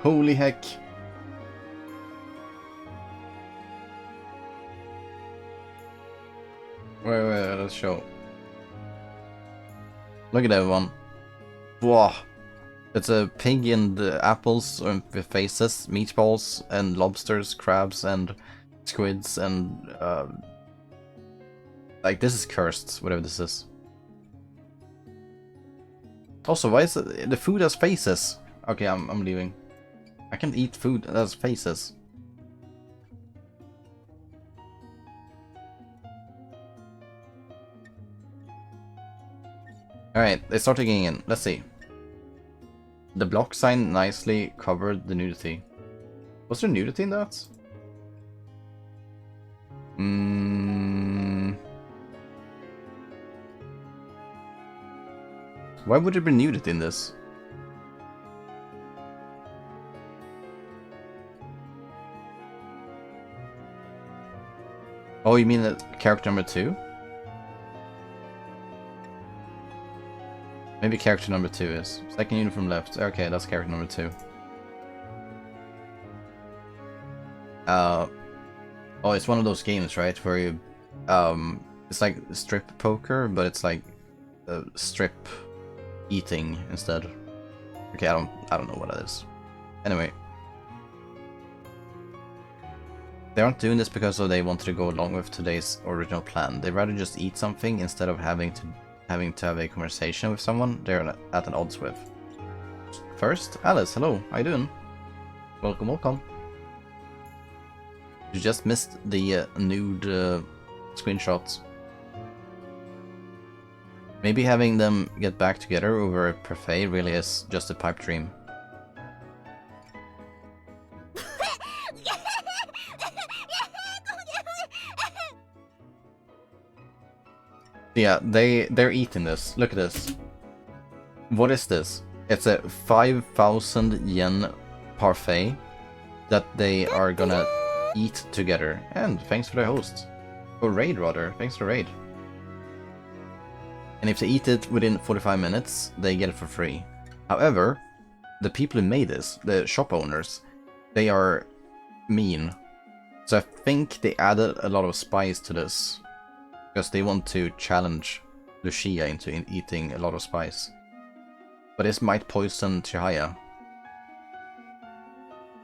Holy heck. Wait, let's show. Look at that one. Wow. It's a pig and apples with faces, meatballs and lobsters, crabs and squids and like this is cursed, whatever this is. Also, why is the food has faces? Okay, I'm leaving. I can eat food that has faces. Alright, they start digging in. Let's see. The block sign nicely covered the nudity. Was there nudity in that? Why would there be nudity in this? Oh, you mean that character number 2? Maybe character number 2 is. Second unit from left. Okay, that's character number 2. Oh, it's one of those games, right? Where you, it's like strip poker, but it's like strip eating instead. Okay, I don't know what that is. Anyway, they aren't doing this because they wanted to go along with today's original plan. They'd rather just eat something instead of having to have a conversation with someone they're at an odds with. First, Alice, hello, how you doing? Welcome, welcome. You just missed the nude screenshots. Maybe having them get back together over a Parfait really is just a pipe dream. Yeah, they're eating this. Look at this. What is this? It's a 5,000 yen Parfait that they are gonna eat together. And thanks for the host. Or raid rather. Thanks for the raid. And if they eat it within 45 minutes, they get it for free. However, the people who made this, the shop owners, they are mean. So I think they added a lot of spice to this. Because they want to challenge Lucia into eating a lot of spice. But this might poison Chihaya.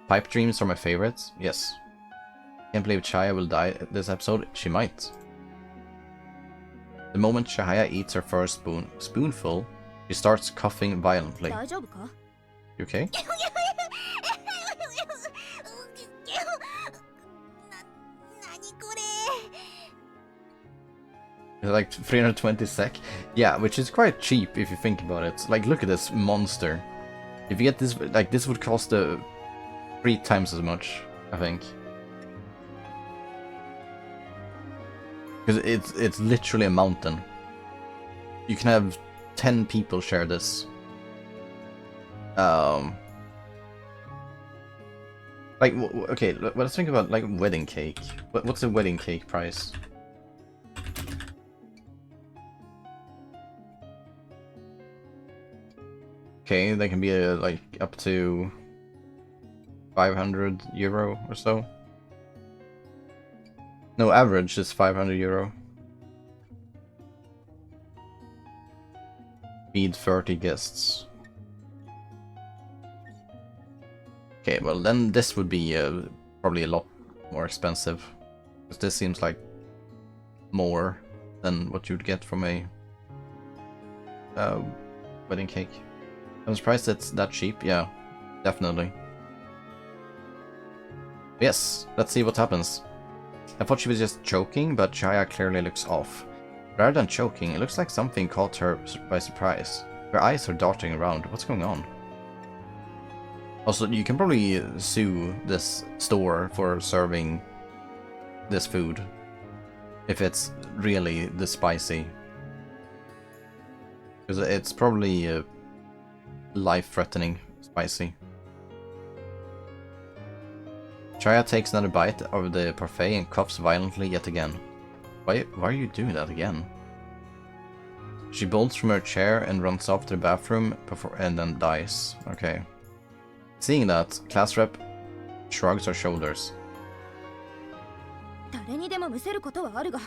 Pipe dreams are my favorites? Yes. Can't believe Chihaya will die this episode. She might. The moment Chihaya eats her first spoonful, she starts coughing violently. You okay? Like 320 sec? Yeah, which is quite cheap if you think about it. Like, look at this monster. If you get this, like, this would cost 3 times as much, I think. Because it's literally a mountain. You can have 10 people share this. Like, okay, let's think about, like, wedding cake. What's a wedding cake price? Okay, they can be like up to 500 euro or so. No, average is 500 euro. Feed 30 guests. Okay, well then this would be probably a lot more expensive. Because this seems like more than what you'd get from a wedding cake. I'm surprised it's that cheap. Yeah, definitely. Yes, let's see what happens. I thought she was just choking, but Chihaya clearly looks off. Rather than choking, it looks like something caught her by surprise. Her eyes are darting around. What's going on? Also, you can probably sue this store for serving this food if it's really this spicy. Because it's probably life-threatening spicy. Chihaya takes another bite of the parfait and coughs violently yet again. Why are you doing that again? She bolts from her chair and runs off to the bathroom and then dies. Okay. Seeing that, class rep shrugs her shoulders. 誰にでもむせることはあるが、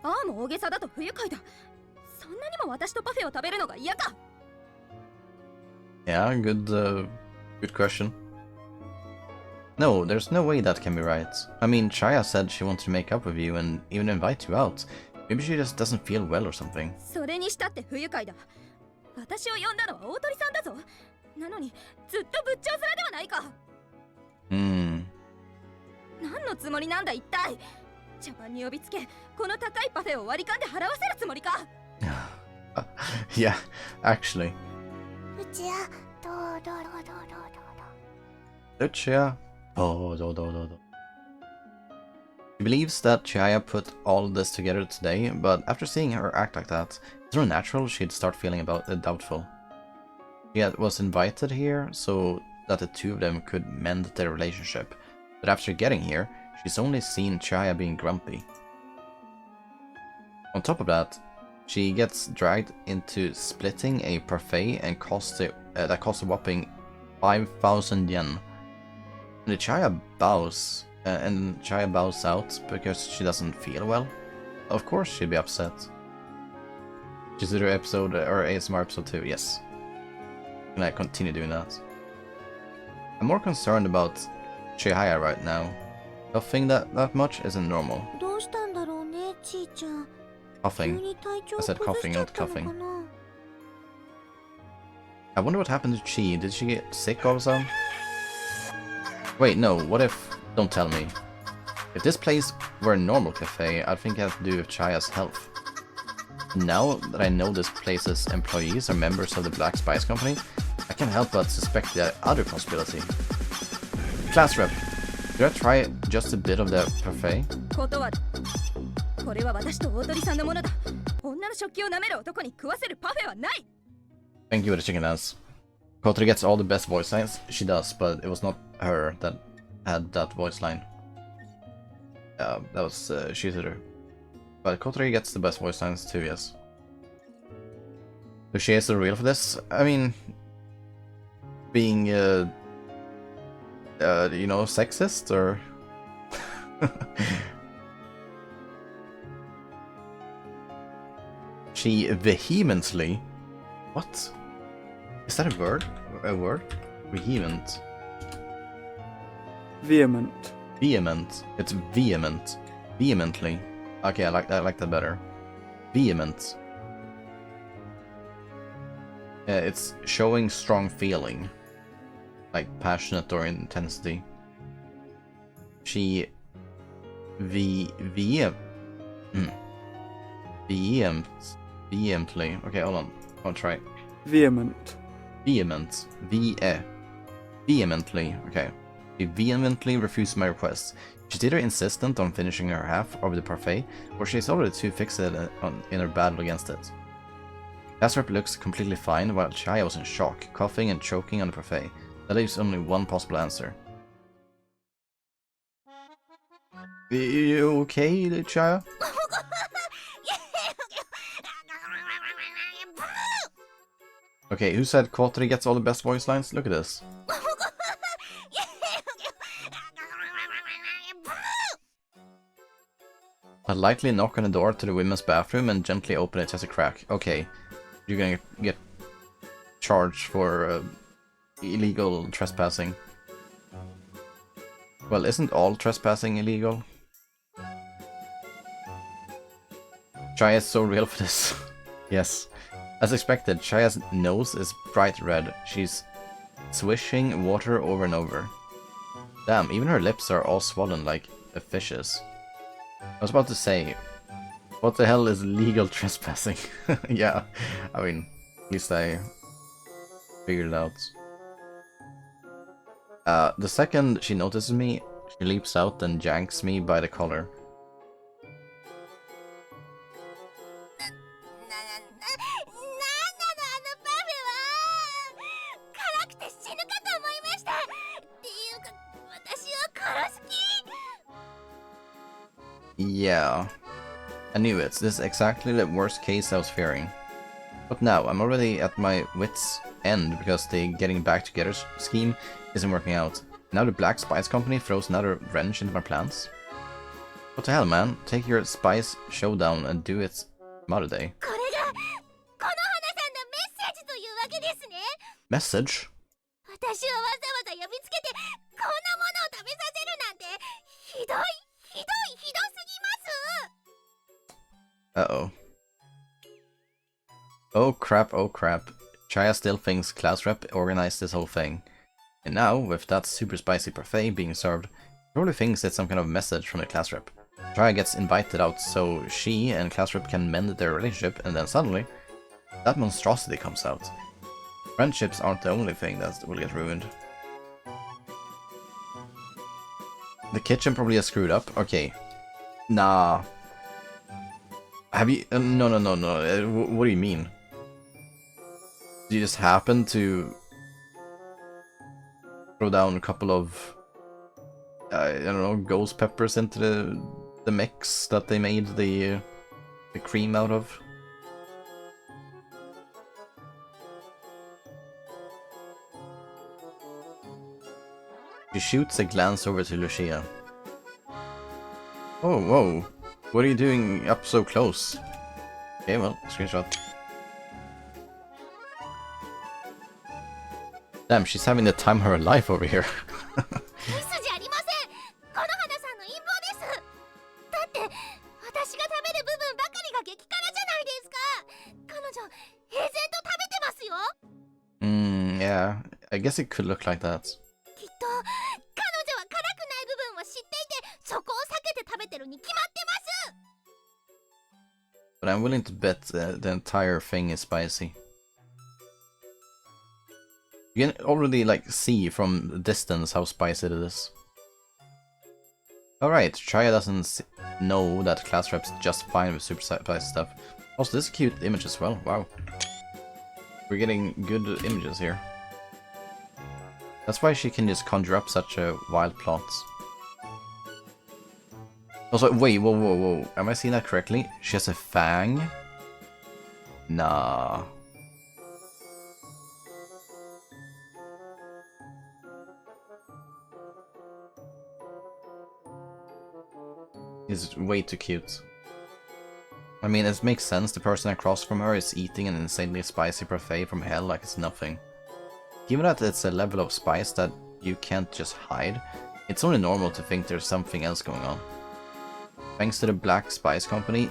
ああも大げさだと不愉快だ。そんなにも私とパフェを食べるのが嫌か。Yeah, good question. No, there's no way that can be right. I mean, Chihaya said she wanted to make up with you and even invite you out. Maybe she just doesn't feel well or something. それにしたって不愉快だ。私を呼んだのは大鳥さんだぞ。なのにずっと仏頂面ではないか。何のつもりなんだ一体。茶番に呼びつけ、この高いパフェを割り勘で払わせるつもりか。Yeah, actually. うちやどうどうどうどうどうどう Lucia. He believes that Chihaya put all this together today, but after seeing her act like that, it's not natural she'd start feeling doubtful. She was invited here so that the two of them could mend their relationship, but after getting here, she's only seen Chihaya being grumpy. On top of that, she gets dragged into splitting a parfait and that costs a whopping 5,000 yen. And Chihaya bows out because she doesn't feel well. Of course she'd be upset. Sizuru episode or ASMR episode 2, yes. Can I continue doing that? I'm more concerned about Chihaya right now. Coughing that much isn't normal. どうしたんだろうね、ちいちゃん。 Coughing. 急に体調 I said 崩し coughing, ちゃ not ったのか coughing. な。 I wonder what happened to Chi. Did she get sick all of a sudden? Wait, no, what if... Don't tell me. If this place were a normal cafe, I'd think it had to do with Chihiya's health. Now that I know this place's employees are members of the Black Spice Company, I can't help but suspect the other possibility. Class rep, did I try just a bit of the parfait? 断る。これは私と大鳥さんのものだ。女の食器を舐める男に食わせるパフェはない。 Thank you for the chicken dance. Kotarou gets all the best voice lines. She does, but it was not her that had that voice line. That was Sizuru. But Kotarou gets the best voice lines too, yes. Lucia is so real for this. I mean, being, you know, sexist or... She vehemently... What? Is that a word? A word? Vehement. Vehement. Vehement. It's vehement. Vehemently. Okay, I like that better. Vehement. It's showing strong feeling. Like passionate or intensity. She... Vehemently. Okay, hold on. I'll try. Vehement. Vehement. Vehemently. Okay. She vehemently refused my request. She's either insistent on finishing her half of the parfait, or she's already too fixated in her battle against it. Class rep looks completely fine, while Chihaya was in shock, coughing and choking on the parfait. That leaves only one possible answer. You okay, Chihaya? Okay, who said Kotarou gets all the best voice lines? Look at this. I lightly knock on the door to the women's bathroom and gently open it as a crack. Okay, you're gonna get charged for illegal trespassing. Well, isn't all trespassing illegal? Chihaya is so real for this. Yes. As expected, Chihiya's nose is bright red. She's swishing water over and over. Damn, even her lips are all swollen like a fish's. I was about to say, what the hell is legal trespassing? Yeah, I mean, at least I figured it out. The second she notices me, she leaps out and janks me by the collar. 辛くて死ぬかと思いました。っていうか、私を殺す気？ Yeah. I knew it. This is exactly the worst case I was fearing. But now, I'm already at my wits' end because the getting back together scheme isn't working out. Now the Black Spice Company throws another wrench into my plans. What the hell, man? Take your spice showdown and do it some other day. これがこの花さんのメッセージというわけですね。 Message? 私をわざわざ呼びつけてこんなものを食べさせるなんてひどすぎます。 Uh-oh. Oh crap, oh crap. Chihaya still thinks class rep organized this whole thing. And now, with that super spicy parfait being served, she probably thinks it's some kind of message from the class rep. Chihaya gets invited out so she and class rep can mend their relationship, and then suddenly, that monstrosity comes out. Friendships aren't the only thing that will get ruined. The kitchen probably is screwed up. Okay. Nah. Have you... no. What do you mean? Did you just happen to throw down a couple of... I don't know, ghost peppers into the mix that they made the cream out of? She shoots a glance over to Lucia. Oh, whoa. What are you doing up so close? Okay, well, screenshot. Damn, she's having the time of her life over here. ミスじゃありません。この花さんの陰謀です。だって私が食べる部分ばかりが激辛じゃないですか。彼女平然と食べてますよ。Yeah, I guess it could look like that. きっと彼女は辛くない部分を知っていてそこを避けて食べてるに決まってます。 But I'm willing to bet the entire thing is spicy. You can already like see from a distance how spicy it is. Alright, Chihaya doesn't know that class rep's just fine with super spicy stuff. Also, this is a cute image as well. Wow. We're getting good images here. That's why she can just conjure up such a wild plot. Also, wait, whoa. Am I seeing that correctly? She has a fang? Nah. Is way too cute. I mean, it makes sense. The person across from her is eating an insanely spicy parfait from hell like it's nothing. Given that it's a level of spice that you can't just hide, it's only normal to think there's something else going on. Thanks to the Black Spice Company,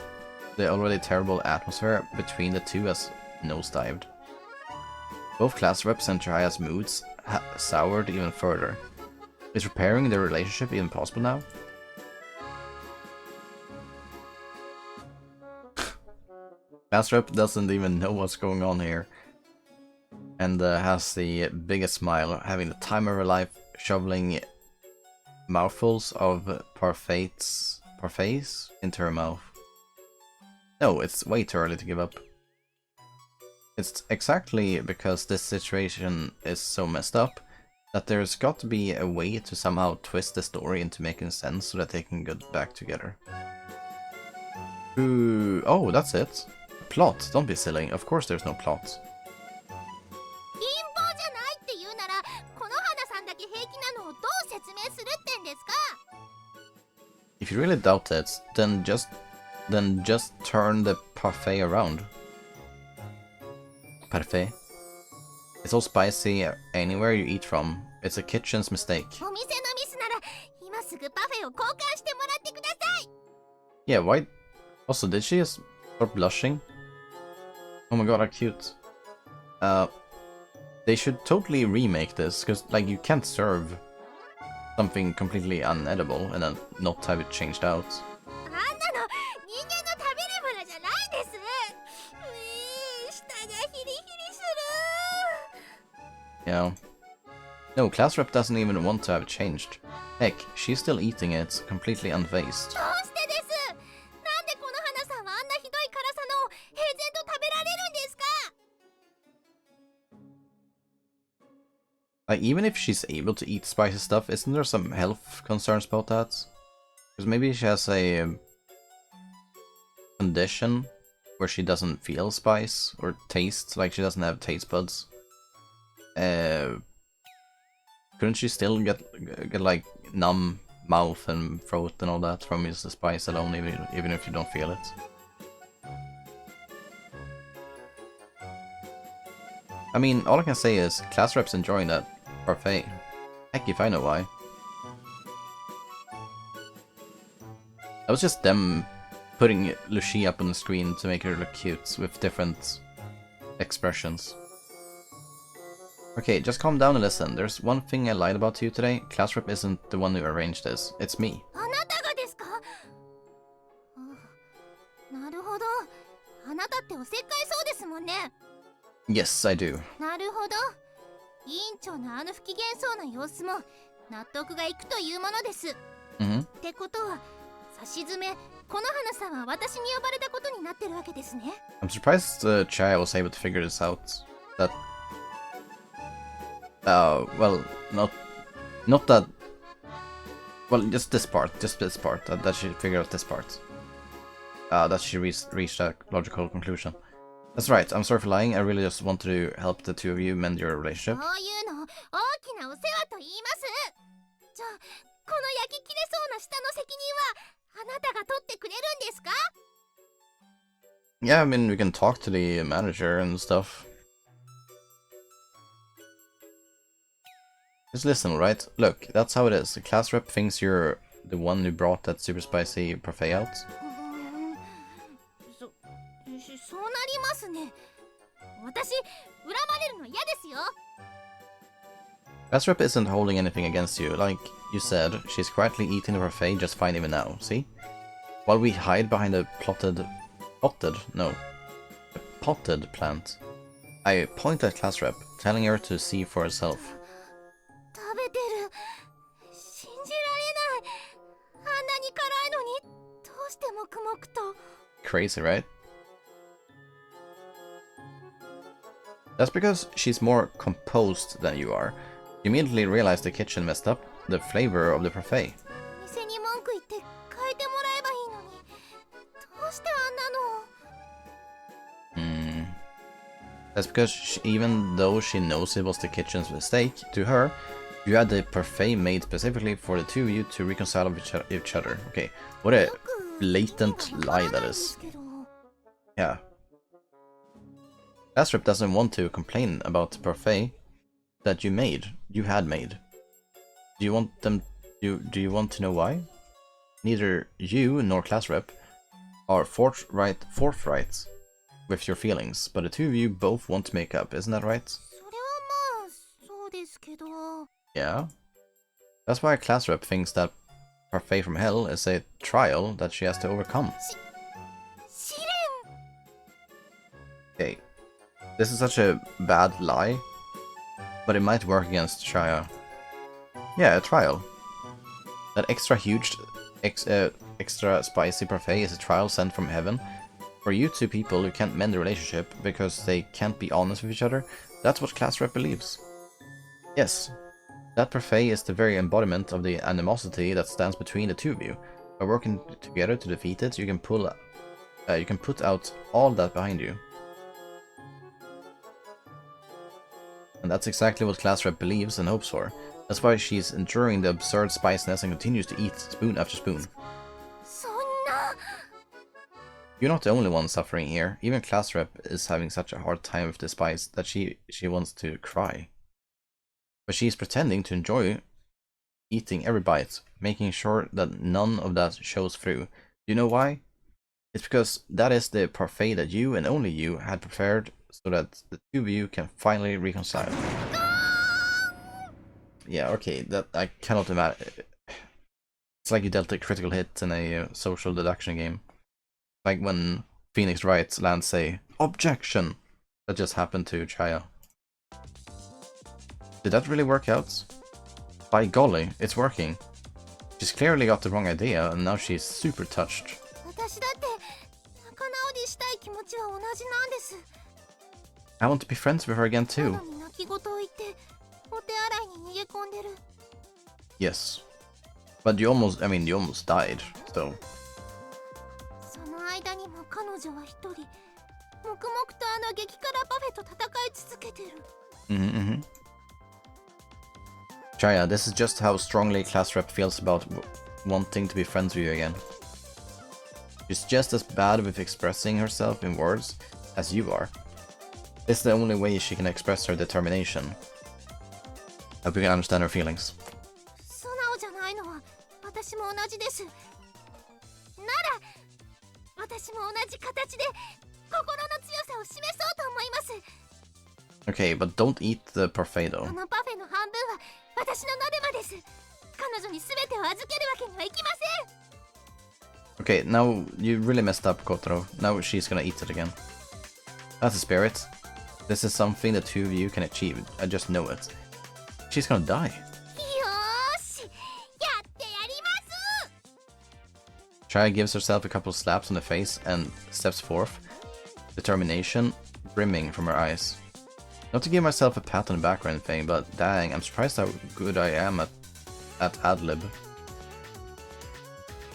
the already terrible atmosphere between the two has nosedived. Both class reps and Chihaya's moods soured even further. Is repairing their relationship even possible now? Class rep doesn't even know what's going on here. And has the biggest smile, having the time of her life, shoveling mouthfuls of parfaits into her mouth. No, it's way too early to give up. It's exactly because this situation is so messed up that there's got to be a way to somehow twist the story into making sense so that they can get back together. Ooh, oh, that's it. Plot, don't be silly. Of course there's no plot. 陰謀じゃないって言うならこの花さんだけ平気なのをどう説明するってんですか。 If you really doubt it, then just turn the parfait around. Parfait. It's all spicy anywhere you eat from. It's a kitchen's mistake. お店のミスなら今すぐパフェを交換してもらってください。 Yeah, why? Also, did she just start blushing? Oh my god, how cute. They should totally remake this, because like you can't serve something completely unedible and then not have it changed out. あんなの人間の食べるものじゃないです。舌がヒリヒリする。 Yeah. No, class rep doesn't even want to have it changed. Heck, she's still eating it, completely unfazed. どうしてです。なんでこの花さんはあんなひどい辛さのを平然と食べられるんですか。 Like, even if she's able to eat spicy stuff, isn't there some health concerns about that? Because maybe she has a condition where she doesn't feel spice or taste, like she doesn't have taste buds. Couldn't she still get like numb mouth and throat and all that from just the spice alone, even if you don't feel it? I mean, all I can say is class rep's enjoying that parfait. Heck if I know why. That was just them putting Lucia up on the screen to make her look cute with different expressions. Okay, just calm down and listen. There's one thing I lied about to you today. Class rep isn't the one who arranged this. It's me. あなたがですか。なるほど。あなたっておせっかいそうですもんね。Yes, I do. なるほど。委員長のあの不機嫌そうな様子も納得がいくというものです。ってことは、差し詰め、この花さんは私に呼ばれたことになってるわけですね。I'm surprised Chihaya was able to figure this out. That well, not that. Well, just this part, that she figured out this part. That she reached a logical conclusion. That's right, I'm sorry for lying, I really just wanted to help the two of you mend your relationship. そういうのを大きなお世話と言います。じゃあ、この焼き切れそうな舌の責任はあなたが取ってくれるんですか？ Yeah, I mean, we can talk to the manager and stuff. Just listen, right? Look, that's how it is. The class rep thinks you're the one who brought that super spicy parfait out. そうなりますね。私、恨まれるの嫌ですよ。Class rep isn't holding anything against you. Like you said, she's quietly eating the parfait just fine even now, see? While we hide behind a potted plant. I point at class rep, telling her to see for herself. 食べてる。信じられない。あんなに辛いのに、どうして黙々と。 Crazy, right? That's because she's more composed than you are. You immediately realize the kitchen messed up the flavor of the parfait. 店に文句言って変えてもらえばいいのに、どうしてあんなの。That's because even though she knows it was the kitchen's mistake, to her, you had the parfait made specifically for the two of you to reconcile with each other. Okay, what a blatant lie that is. Yeah. Class rep doesn't want to complain about the parfait that you had made. Do you want to know why? Neither you nor class rep are forthright with your feelings, but the two of you both want to make up, isn't that right? それはまあ、そうですけど。 Yeah. That's why class rep thinks that Parfait from Hell is a trial that she has to overcome. 試練。 Okay. This is such a bad lie, but it might work against Chihaya. Yeah, a trial. That extra huge, extra spicy parfait is a trial sent from heaven. For you two people who can't mend the relationship because they can't be honest with each other, that's what class rep believes. Yes, that parfait is the very embodiment of the animosity that stands between the two of you. By working together to defeat it, you can put out all that behind you. And that's exactly what class rep believes and hopes for. That's why she's enduring the absurd spiciness and continues to eat spoon after spoon. そんな。 You're not the only one suffering here. Even class rep is having such a hard time with the spice that she wants to cry. But she's pretending to enjoy eating every bite, making sure that none of that shows through. You know why? It's because that is the parfait that you and only you had prepared so that the two of you can finally reconcile. Yeah, okay, that I cannot imagine. It's like you dealt a critical hit in a social deduction game. Like when Phoenix Wright lands a objection. That just happened to Chihaya. Did that really work out? By golly, it's working. She's clearly got the wrong idea, and now she's super touched. 私だって仲直りしたい気持ちは同じなんです。 I want to be friends with her again な too. のに泣き言を言ってお手洗いに逃げ込んでる。 Yes. But you almost died, so. その間にも彼女は一人黙々とあの激辛パフェと戦い続けてる。 Chihaya, this is just how strongly class rep feels about wanting to be friends with you again. She's just as bad with expressing herself in words as you are. This is the only way she can express her determination. I hope you can understand her feelings. 素直じゃないのは私も同じです。なら私も同じ形で心の強さを示そうと思います。 Okay, but don't eat the parfait though. このパフェの半分は私のノデマです。彼女に全てを預けるわけにはいきません。 Okay, now you really messed up, Kotarou. Now she's gonna eat it again. That's a spirit. This is something the two of you can achieve. I just know it. She's gonna die. よーし、やってやります。 Chihaya gives herself a couple slaps on the face and steps forth, determination brimming from her eyes. Not to give myself a pat on the back or anything, but dang, I'm surprised how good I am at adlib.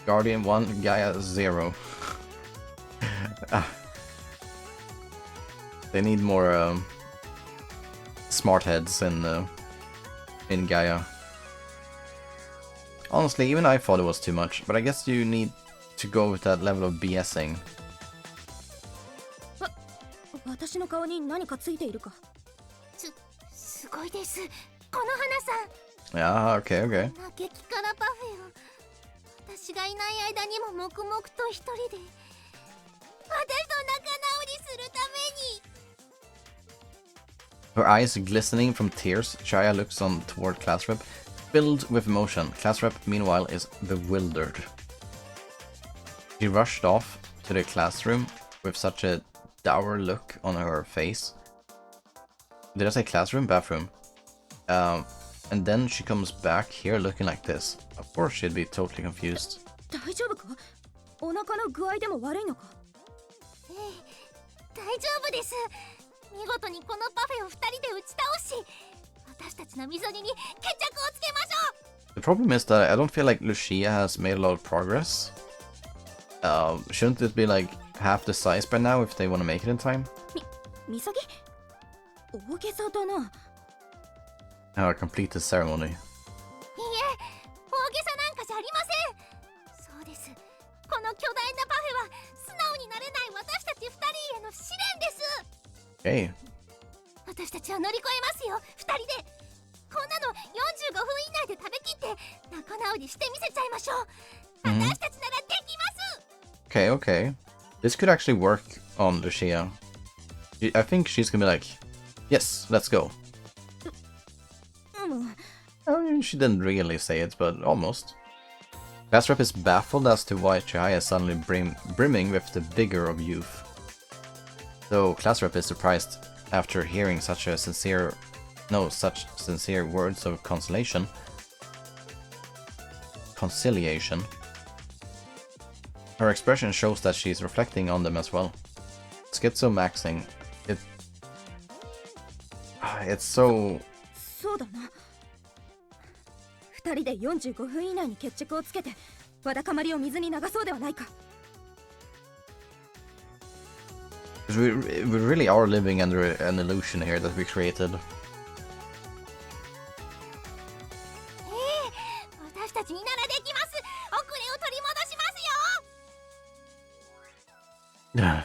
Guardian 1, Gaia 0. They need more smart heads in Gaia. Honestly, even I thought it was too much, but I guess you need to go with that level of BSing. 私の顔に何かついているか。すごいです。この花さん。 Yeah, okay, okay. こんな激辛パフェを私がいない間にも黙々と一人で私と仲直りするために。 Her eyes glistening from tears, Chihaya looks on toward class rep, filled with emotion. Class rep, meanwhile, is bewildered. She rushed off to the classroom with such a dour look on her face. Did I say classroom? Bathroom. And then she comes back here looking like this. Of course she'd be totally confused. 大丈夫か？お腹の具合でも悪いのか？ええ、大丈夫です。見事にこのパフェを2人で打ち倒し、私たちの溝に決着をつけましょう。 The problem is that I don't feel like Lucia has made a lot of progress. Shouldn't it be like half the size by now if they want to make it in time? みそぎ？大げさだな。Complete the ceremony. いいえ、大げさなんかじゃありません。そうです。この巨大なパフェは素直になれない私たち2人への試練です。 Okay. 私たちは乗り越えますよ、2人で。こんなの45分以内で食べきって仲直りしてみせちゃいましょう。私たちならできます。 Okay, okay. This could actually work on Lucia. I think she's gonna be like, yes, let's go. I mean, she didn't really say it, but almost. Class rep is baffled as to why Chihaya is suddenly brimming with the vigor of youth. Though class rep is surprised after hearing such sincere words of conciliation. Her expression shows that she's reflecting on them as well. Schizomaxing. It's so... そうだな。2人で45分以内に決着をつけてわだかまりを水に流そうではないか。 We really are living under an illusion here that we created. 私たちにならできます。遅れを取り戻しますよ。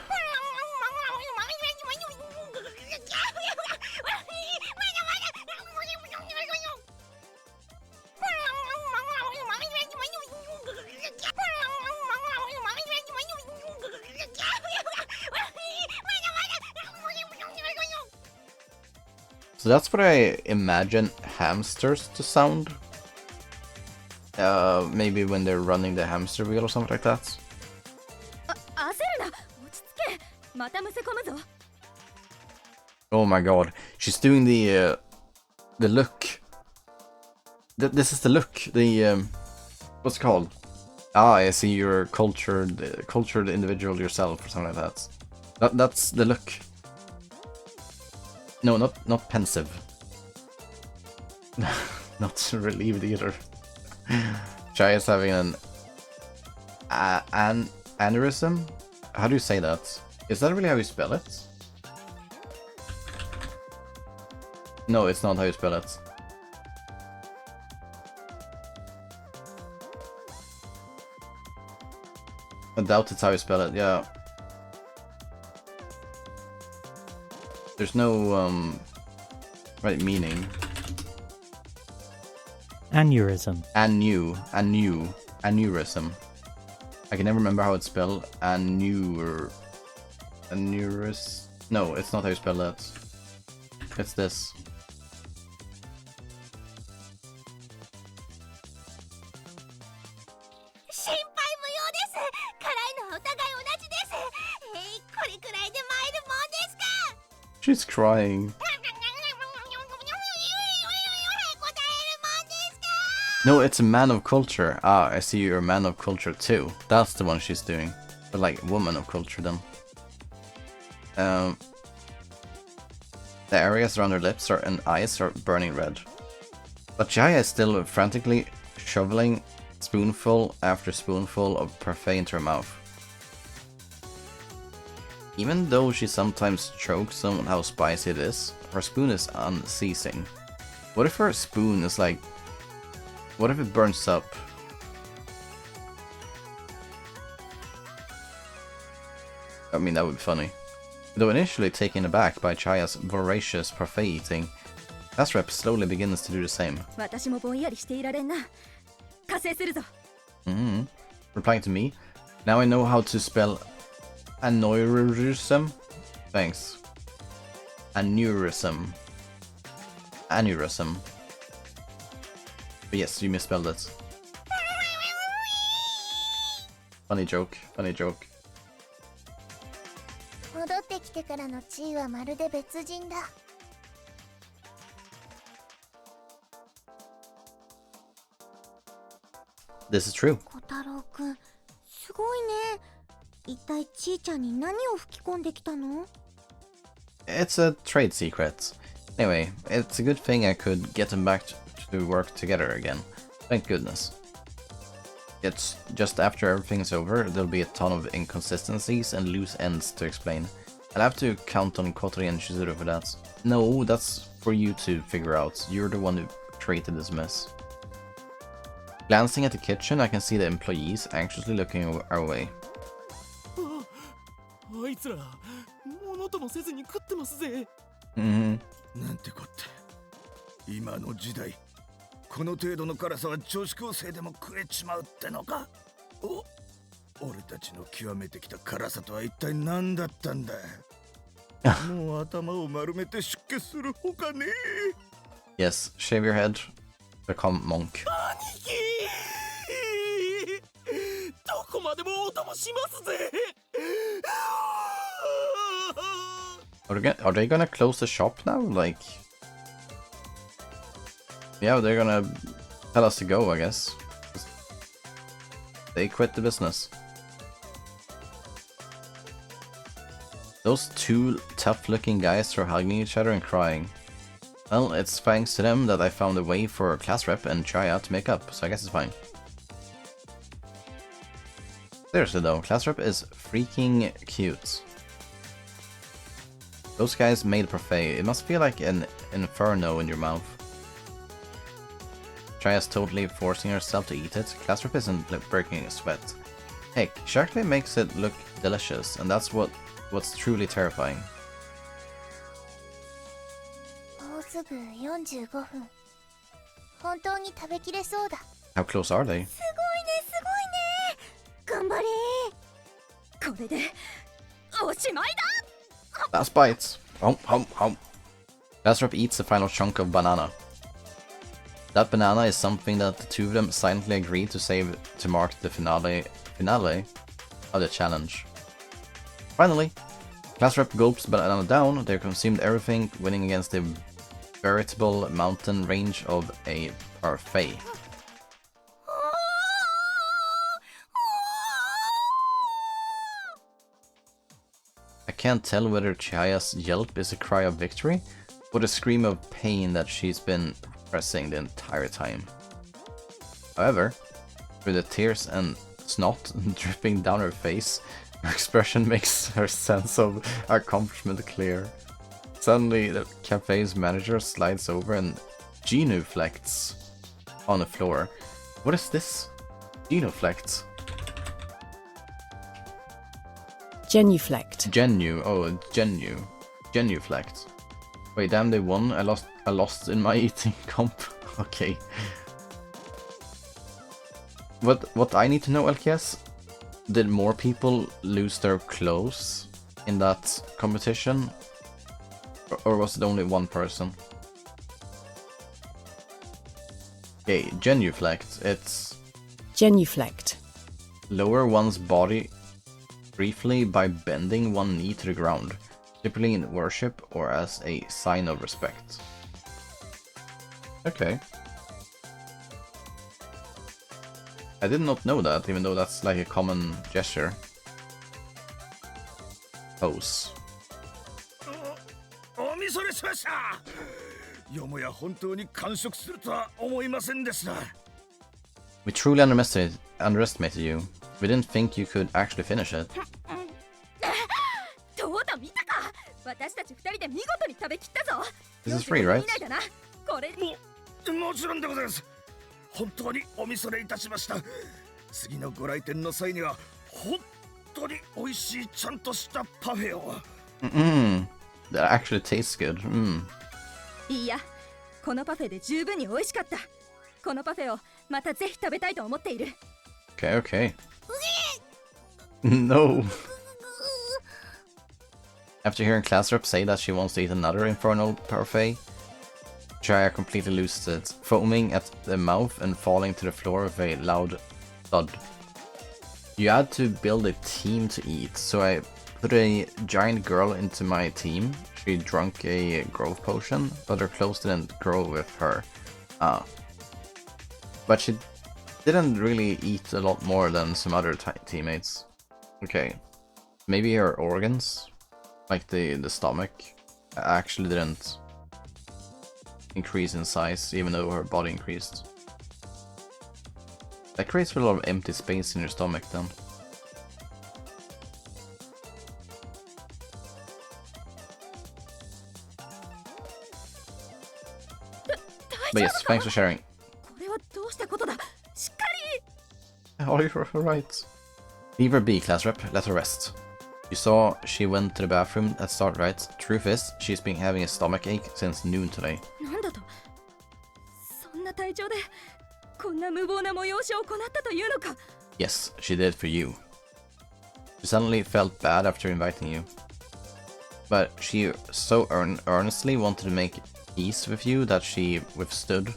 So that's what I imagine hamsters to sound. Maybe when they're running the hamster wheel or something like that. 焦るな。落ち着け。またむせ込むぞ。 Oh my god, she's doing the look. This is the look. The what's it called? Ah, I see. You're a cultured individual yourself, or something like that. That's the look. No, not pensive. Not relieved either. Chihaya's having an aneurysm. How do you say that? Is that really how you spell it? No, it's not how you spell it. I doubt it's how you spell it, yeah. There's no, right meaning. Aneurysm. Aneurysm. I can never remember how it's spelled. Aneurys. No, it's not how you spell that. It's this. 心配無用です。辛いのはお互い同じです。これくらいで参るもんですか。 She's crying. No, it's a man of culture. Ah, I see you're a man of culture too. That's the one she's doing. But like, woman of culture then. The areas around her lips and eyes are burning red. But Chihaya is still frantically shoveling spoonful after spoonful of parfait into her mouth. Even though she sometimes chokes on how spicy it is, her spoon is unceasing. What if her spoon is like... What if it burns up? I mean, that would be funny. Though initially taken aback by Chihaya's voracious parfait eating, Classrep slowly begins to do the same. Replying to me, now I know how to spell aneurysm. Thanks. Aneurysm. Aneurysm. But yes, you misspelled it. Funny joke, funny joke. 戻ってきてからの地位はまるで別人だ。This is true. 小太郎くん、すごいね。一体ちーちゃんに何を吹き込んできたの？ It's a trade secret. Anyway, it's a good thing I could get them back to work together again. Thank goodness. It's just after everything's over, there'll be a ton of inconsistencies and loose ends to explain. I'll have to count on Kotarou and Sizuru for that. No, that's for you to figure out. You're the one who created this mess. Glancing at the kitchen, I can see the employees anxiously looking our way. あいつら物ともせずに食ってますぜ。Mm-hmm. なんてこった。今の時代、この程度の辛さは女子高生でも食えちまうってのか。俺たちの極めてきた辛さとは一体何だったんだ。もう頭を丸めて出家するほかねえ。 Yes, shave your head, become monk. 兄貴どこまでもお供しますぜ。 Are they gonna close the shop now? Like... Yeah, they're gonna tell us to go, I guess. They quit the business. Those two tough-looking guys are hugging each other and crying. Well, it's thanks to them that I found a way for class rep and Chihaya to make up, so I guess it's fine. Seriously though, class rep is freaking cute. Those guys made parfait. It must feel like an inferno in your mouth. Chihaya's totally forcing herself to eat it. Class rep isn't breaking a sweat. Heck, she actually makes it look delicious, and that's what's truly terrifying. もうすぐ45分。本当に食べきれそうだ。 How close are they? すごいね、すごいね。頑張れ。これでおしまいだ。 Last bites. Hum, hum, hum. Class rep eats the final chunk of banana. That banana is something that the two of them silently agreed to save to mark the finale of the challenge. Finally, class rep gulps banana down. They consumed everything, winning against the veritable mountain range of a Parfait. I can't tell whether Chihaya's yelp is a cry of victory or the scream of pain that she's been pressing the entire time. However, through the tears and snot dripping down her face, her expression makes her sense of accomplishment clear. Suddenly, the cafe's manager slides over and genuflects on the floor. What is this? Genuflect? Genuflect. Genuflect. Wait, damn, they won. I lost in my eating comp. Okay. What I need to know, LKS, did more people lose their clothes in that competition? Or was it only one person? Okay, genuflect. It's Genuflect. lower one's body briefly by bending one knee to the ground, typically in worship or as a sign of respect. Okay. I did not know that, even though that's like a common gesture. Pose. お見それしました。よもや本当に完食するとは思いませんでした。 We truly underestimated you. We didn't think you could actually finish it. どうだ見たか。私たち二人で見事に食べきったぞ。 This is free, right? これもちろんでございます。本当にお見それいたしました。次のご来店の際には本当に美味しいちゃんとしたパフェを。That actually tastes good. いや、このパフェで十分に美味しかった。このパフェをまたぜひ食べたいと思っている。Okay, okay. No. After hearing class rep say that she wants to eat another infernal parfait, Chihaya completely loses it, foaming at the mouth and falling to the floor with a loud thud. You had to build a team to eat, so I put a giant girl into my team. She drank a growth potion, but her clothes didn't grow with her. But she didn't really eat a lot more than some other teammates. Okay, maybe her organs, like the stomach, actually didn't increase in size, even though her body increased. That creates a lot of empty space in your stomach then. But yes, thanks for sharing. これはどうしたことだ。しっかり。 Oh, you're right. Leave her be, class rep. Let her rest. You saw she went to the bathroom at start, right? Truth is, she's been having a stomach ache since noon today. なんだと。そんな体調でこんな無謀な催しを行ったというのか。 Yes, she did for you. She suddenly felt bad after inviting you. But she so earnestly wanted to make peace with you that she withstood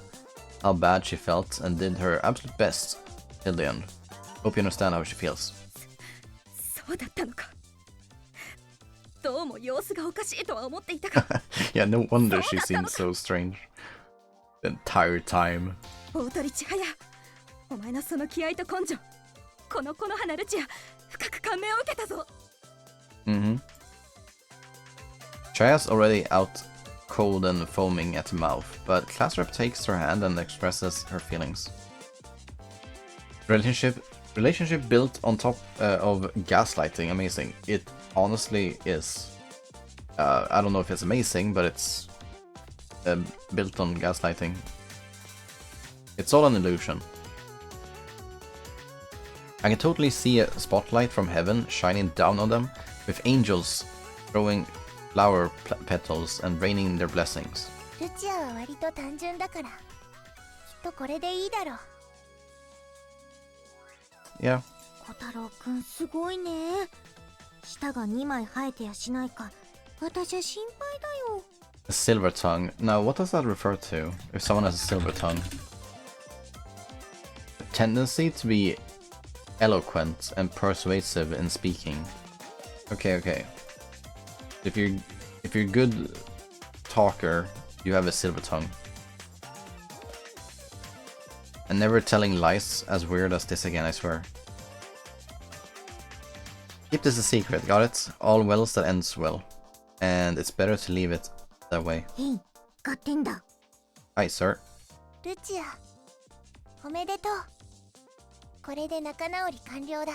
how bad she felt and did her absolute best till the end. Hope you understand how she feels. そうだったのか。どうも様子がおかしいとは思っていたが。Yeah, no wonder she seemed so strange. The entire time. 大鳥千早、お前のその気合と根性、この花ルチア、深く感銘を受けたぞ。Chihaya's already out cold and foaming at the mouth, but class rep takes her hand and expresses her feelings. Relationship built on top of gaslighting, amazing. It honestly is. I don't know if it's amazing, but it's built on gaslighting. It's all an illusion. I can totally see a spotlight from heaven shining down on them, with angels throwing flower petals and raining their blessings. ルチアは割と単純だから、きっとこれでいいだろう。Yeah. 小太郎くんすごいね。舌が2枚生えてやしないか。私は心配だよ。 A silver tongue. Now, what does that refer to? If someone has a silver tongue? A tendency to be eloquent and persuasive in speaking. Okay, okay. If you're a good talker, you have a silver tongue. And never telling lies as weird as this again, I swear. Keep this a secret, got it? All wells that ends well. And it's better to leave it that way. へい、買ってんだ。 Hi, sir. ルチア、おめでとう。これで仲直り完了だ。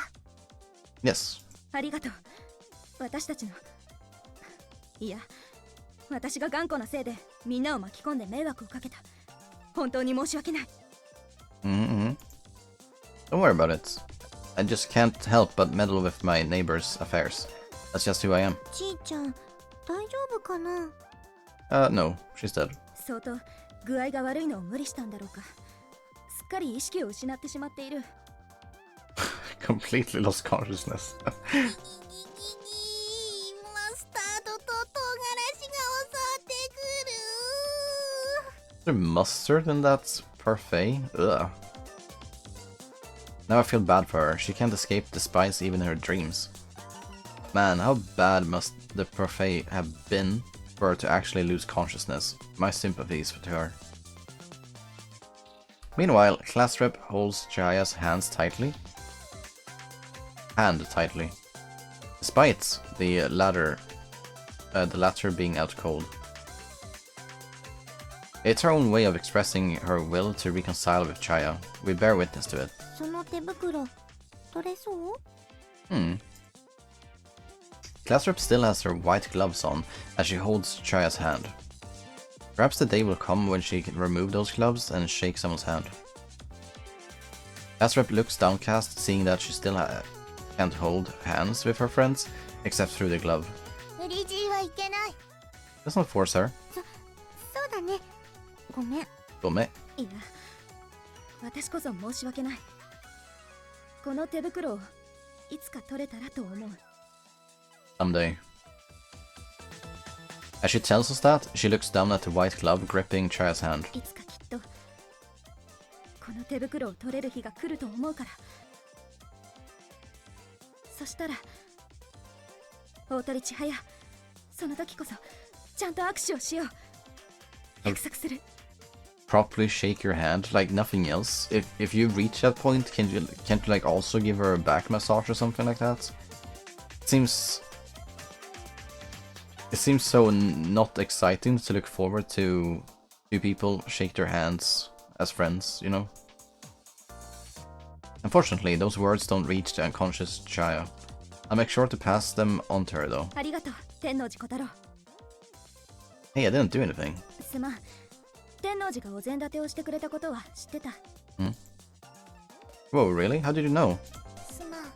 Yes. ありがとう。私たちの、いや、私が頑固なせいでみんなを巻き込んで迷惑をかけた。本当に申し訳ない。Mm-hmm. Don't worry about it. I just can't help but meddle with my neighbor's affairs. That's just who I am. ちーちゃん、大丈夫かな？ No, she's dead. 相当具合が悪いのを無理したんだろうか。すっかり意識を失ってしまっている。Completely lost consciousness. マスタードと唐辛子が襲ってくる。 Is there mustard in that parfait? Ugh. Now I feel bad for her. She can't escape the spice even in her dreams. Man, how bad must the parfait have been for her to actually lose consciousness? My sympathies to her. Meanwhile, class rep holds Chihaya's hands tightly. Despite the latter being out cold. It's her own way of expressing her will to reconcile with Chihaya. We bear witness to it. その手袋、取れそう？ Class rep still has her white gloves on as she holds Chihaya's hand. Perhaps the day will come when she can remove those gloves and shake someone's hand. Class rep looks downcast, seeing that she still can't hold hands with her friends, except through the glove. フリジーはいけない。 Let's not force her. そうだね。ごめん。ごめん。いや、私こそ申し訳ない。この手袋をいつか取れたらと思う。Someday. As she tells us that, she looks down at the white glove gripping Chihaya's hand. いつかきっとこの手袋を取れる日が来ると思うから。そしたら大鳥千早、その時こそちゃんと握手をしよう。約束する。Properly shake your hand like nothing else. If you reach that point, can't you like also give her a back massage or something like that? It seems so not exciting to look forward to two people shake their hands as friends, you know? Unfortunately, those words don't reach the unconscious Chihaya. I'll make sure to pass them on to her though. ありがとう、天王寺小太郎。 Hey, I didn't do anything. すまん。天王寺がお膳立てをしてくれたことは知ってた。Whoa, really? How did you know? すまん。うっ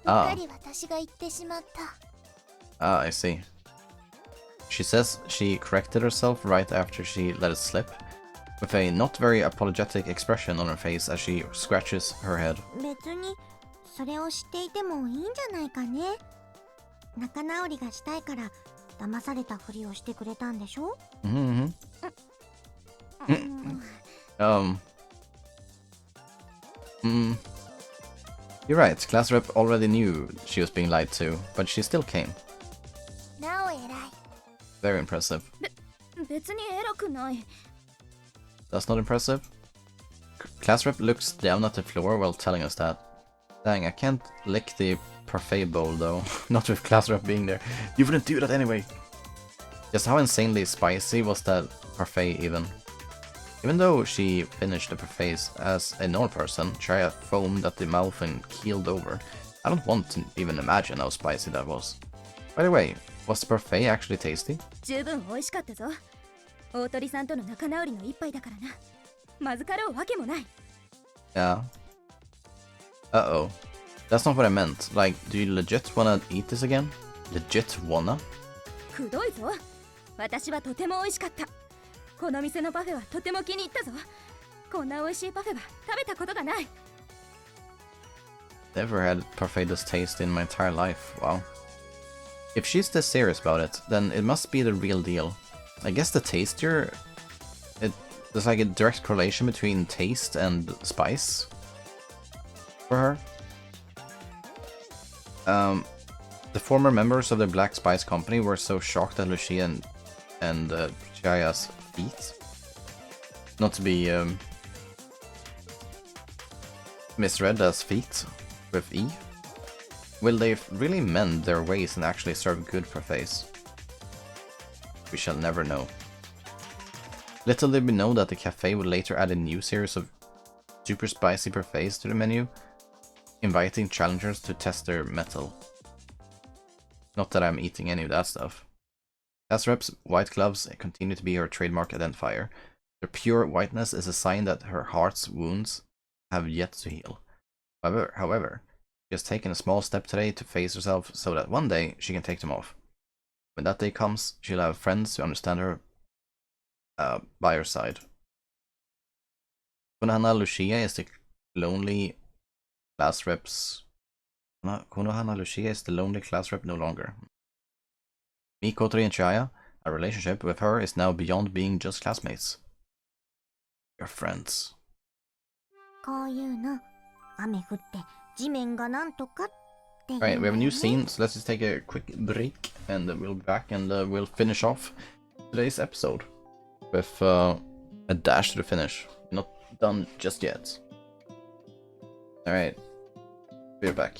ああ。かり私が言ってしまった。 Ah, I see. She says she corrected herself right after she let it slip, with a not very apologetic expression on her face as she scratches her head. 別にそれを知っていてもいいんじゃないかね。仲直りがしたいから騙されたふりをしてくれたんでしょ？ You're right, class rep already knew she was being lied to, but she still came. なお偉い。 Very impressive. 別に偉くない。 That's not impressive? Class rep looks down at the floor while telling us that. Dang, I can't lick the parfait bowl though. Not with class rep being there. You wouldn't do that anyway. Just how insanely spicy was that parfait even? Even though she finished the parfait as a normal person, Chihaya foamed at the mouth and keeled over. I don't want to even imagine how spicy that was. By the way, was the parfait actually tasty? 十分美味しかったぞ。大鳥さんとの仲直りの一杯だからな。まずかろうわけもない。 Yeah. Uh-oh. That's not what I meant. Like, do you legit wanna eat this again? Legit wanna? くどいぞ。私はとても美味しかった。この店のパフェはとても気に入ったぞ。こんな美味しいパフェは食べたことがない。 Never had parfait this taste in my entire life. Wow. If she's this serious about it, then it must be the real deal. I guess the tastier... There's like a direct correlation between taste and spice for her. The former members of the Black Spice Company were so shocked at Lucia and Chihaya's feat. Not to be misread as feet with E. Will they really mend their ways and actually serve good parfaits? We shall never know. Little did we know that the cafe would later add a new series of super spicy parfaits to the menu, inviting challengers to test their mettle. Not that I'm eating any of that stuff. As Rep's white gloves continue to be her trademark identifier. Their pure whiteness is a sign that her heart's wounds have yet to heal. However, she has taken a small step today to face herself so that one day she can take them off. When that day comes, she'll have friends who understand her by her side. Konohana Lucia is the lonely class rep's... Konohana Lucia is the lonely class rep no longer. Me, Kotarou, and Chihaya, our relationship with her is now beyond being just classmates. We're friends. こういうの雨降って地面がなんとかっていう Alright, we have a んだ new よね scene, so let's just take a quick break and we'll be back and we'll finish off today's episode with a dash to the finish. Not done just yet. Alright, we're back.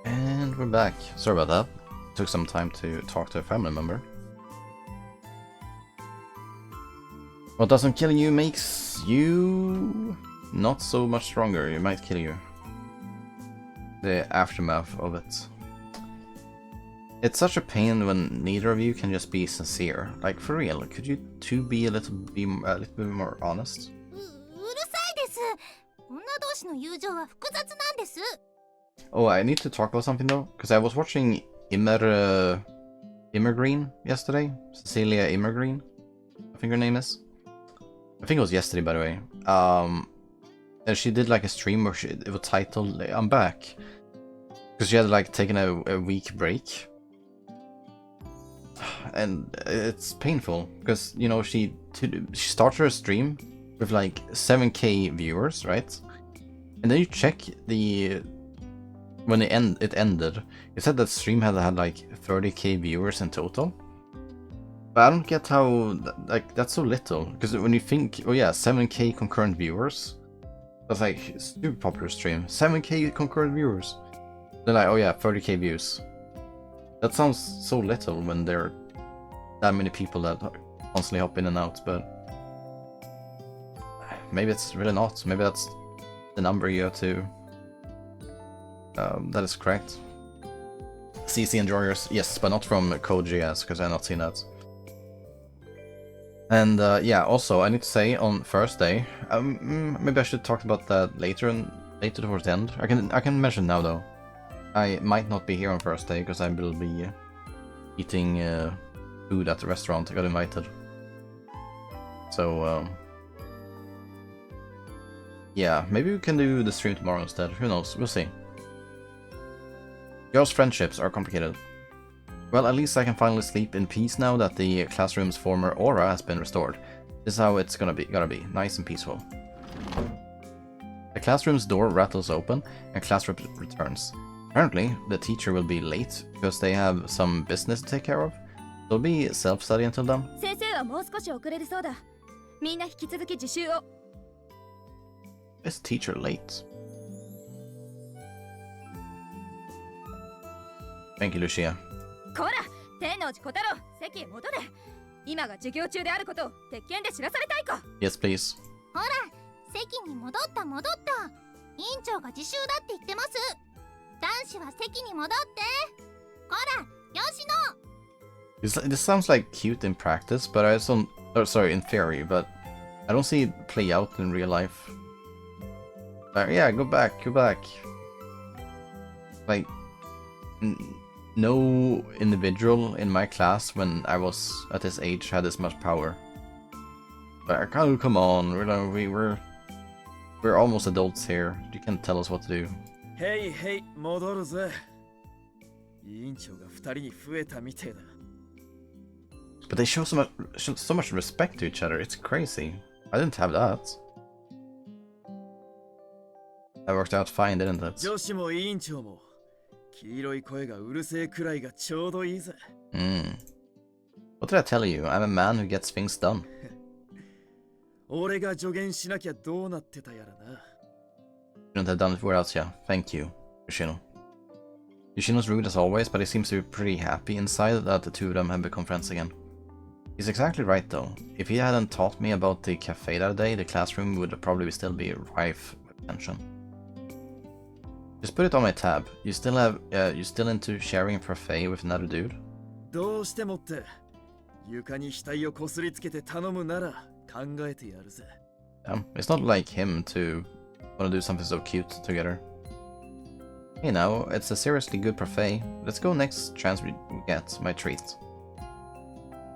And we're back. Sorry about that. Took some time to talk to a family member. What doesn't kill you makes you not so much stronger. It might kill you. The aftermath of it. It's such a pain when neither of you can just be sincere. Like, for real, could you two be a little bit more honest? うるさいです。女同士の友情は複雑なんです。 Oh, I need to talk about something though, because I was watching Immergreen yesterday. Cecilia Immergreen, I think her name is. I think it was yesterday, by the way. And she did like a stream where it was titled "I'm Back," because she had like taken a week break, and it's painful because you know she started her stream with like 7K viewers, right? And then you check the when it ended, it said that stream had like 30K viewers in total. But I don't get how, like, that's so little. Because when you think, oh yeah, 7K concurrent viewers, that's like super popular stream. 7K concurrent viewers. Then like, oh yeah, 30K views. That sounds so little when there are that many people that constantly hop in and out, but maybe it's really not. Maybe that's the number you have to. That is correct. CC Enjoyers, yes, but not from Code.js, because I've not seen that. And yeah, also I need to say on first day, maybe I should talk about that later towards the end. I can mention now though. I might not be here on first day because I will be eating food at the restaurant. I got invited. So yeah, maybe we can do the stream tomorrow instead. Who knows? We'll see. Girls' friendships are complicated. Well, at least I can finally sleep in peace now that the classroom's former aura has been restored. This is how it's gonna be, nice and peaceful. The classroom's door rattles open, and class returns. Apparently, the teacher will be late, because they have some business to take care of. There'll be self-study until then. 先生はもう少し遅れるそうだ。みんな引き続き自習を。Is teacher late? Thank you, Lucia. こら、天王寺小太郎、席へ戻れ。今が授業中であることを鉄拳で知らされたいか。 Yes, please. ほら、席に戻った。委員長が自習だって言ってます。男子は席に戻って。こら、吉野。 This sounds like cute in practice, but I don't. Oh, sorry, in theory, but I don't see it play out in real life. Yeah, go back. Like, no individual in my class when I was at this age had this much power. But come on, we're almost adults here. You can't tell us what to do. Hey, 戻るぜ。委員長が2人に増えたみてえだ。But they show so much respect to each other. It's crazy. I didn't have that. That worked out fine, didn't it? 女子も委員長も黄色い声がうるせえくらいがちょうどいいぜ。What did I tell you? I'm a man who gets things done. 俺が助言しなきゃどうなってたやらな。Shouldn't have done it without you. Thank you, Yoshino. Yoshino's rude as always, but he seems to be pretty happy inside that the two of them have become friends again. He's exactly right though. If he hadn't taught me about the cafe that day, the classroom would probably still be rife with tension. Just put it on my tab. You still into sharing Parfait with another dude? どうしてもって床に額をこすりつけて頼むなら考えてやるぜ。It's not like him to want to do something so cute together. Hey now, it's a seriously good Parfait. Let's go next chance we get, my treat.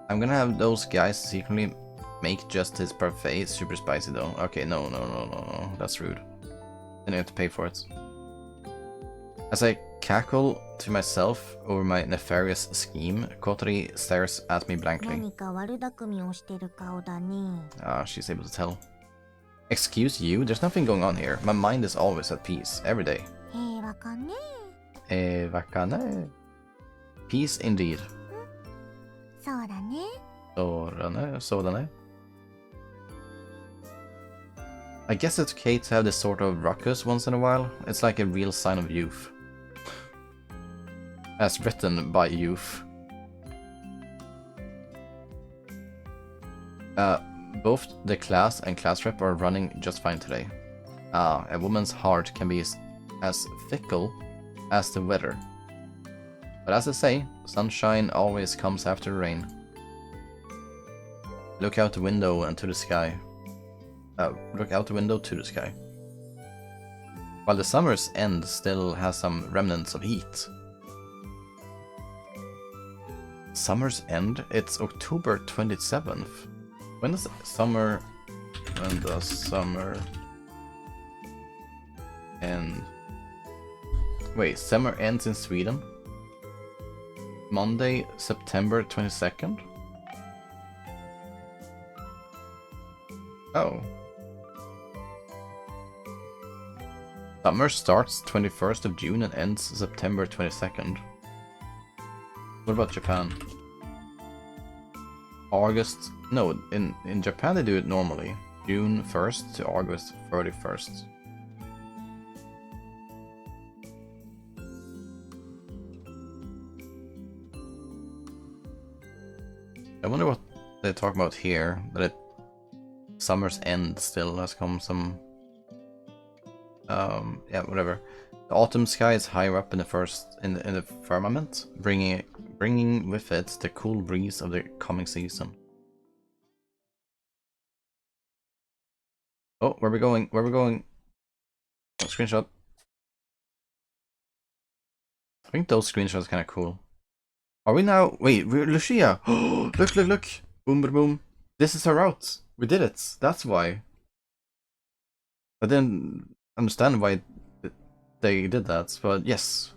I'm gonna have those guys secretly make just his Parfait super spicy though. Okay, no, that's rude. Then you have to pay for it. As I cackle to myself over my nefarious scheme, Kotarou stares at me blankly. 何か悪巧みをしてる顔だね。 Ah, she's able to tell. Excuse you? There's nothing going on here. My mind is always at peace, every day. 平和かね。Wakane. Peace indeed. そうだね。Sodane. I guess it's okay to have this sort of ruckus once in a while. It's like a real sign of youth. As written by youth. Both the class and class rep are running just fine today. A woman's heart can be as fickle as the weather. But as I say, sunshine always comes after rain. Look out the window and to the sky. Look out the window to the sky. While the summer's end still has some remnants of heat. Summer's end? It's October 27th. When does summer end? Wait, summer ends in Sweden? Monday, September 22nd? Oh. Summer starts 21st of June and ends September 22nd. What about Japan? August... No, in Japan they do it normally. June 1st to August 31st. I wonder what they talk about here. That it summer's end still has come some. Yeah, whatever. The autumn sky is higher up in the firmament, bringing with it the cool breeze of the coming season. Oh, where are we going? Where are we going? Oh, screenshot. I think those screenshots are kind of cool. Are we now? Wait, we're Lucia. Oh, look, look, look! Boom, boom, boom! This is her route. We did it. That's why. I didn't understand why they did that, but yes,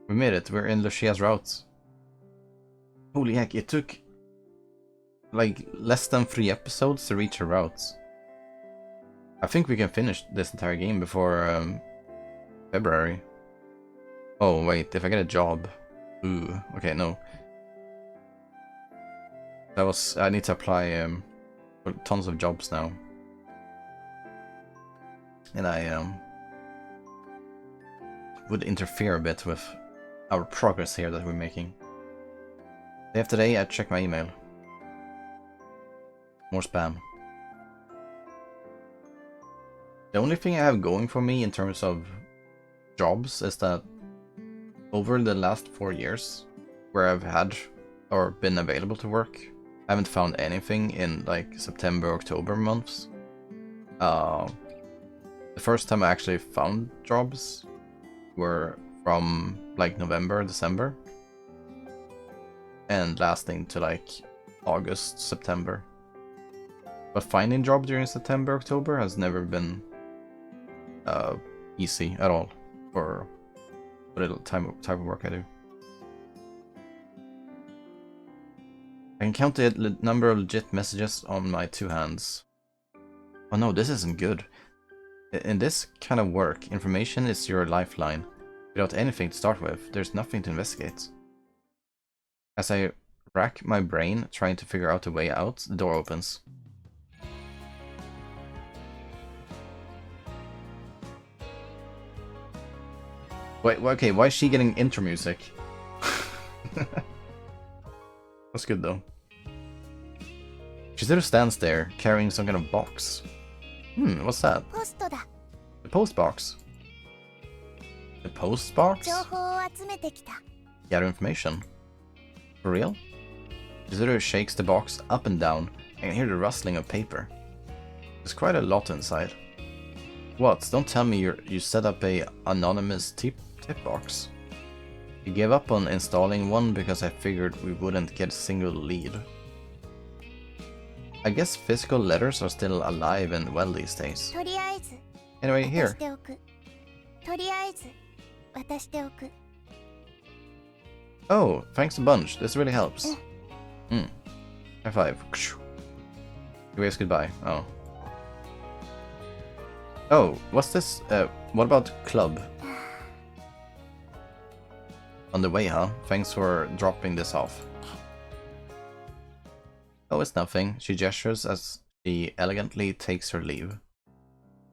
we made it. We're in Lucia's route. Holy heck! It took like less than 3 episodes to reach her route. I think we can finish this entire game before February. Oh wait, if I get a job. Ooh, okay, no. I need to apply for tons of jobs now. And I would interfere a bit with our progress here that we're making. Day after day, I check my email. More spam. The only thing I have going for me in terms of jobs is that over the last 4 years where I've had or been available to work, I haven't found anything in like September, October months. The first time I actually found jobs were from like November, December, and lasting to like August, September. But finding job during September, October has never been easy at all for what little type of work I do. I can count the number of legit messages on my 2 hands. Oh no, this isn't good. In this kind of work, information is your lifeline. Without anything to start with, there's nothing to investigate. As I rack my brain trying to figure out a way out, the door opens. Wait, okay, why is she getting intro music? That's good though. Chihaya stands there, carrying some kind of box. What's that? The post box. The post box? Gather information. For real? Sizuru shakes the box up and down. I can hear the rustling of paper. There's quite a lot inside. What? Don't tell me you set up a anonymous tip box. You gave up on installing one because I figured we wouldn't get a single lead. I guess physical letters are still alive and well these days. Anyway, here. Oh, thanks a bunch. This really helps. High five. You waves goodbye. Oh. Oh, what's this? What about club? On the way, huh? Thanks for dropping this off. Oh, it's nothing. She gestures as she elegantly takes her leave.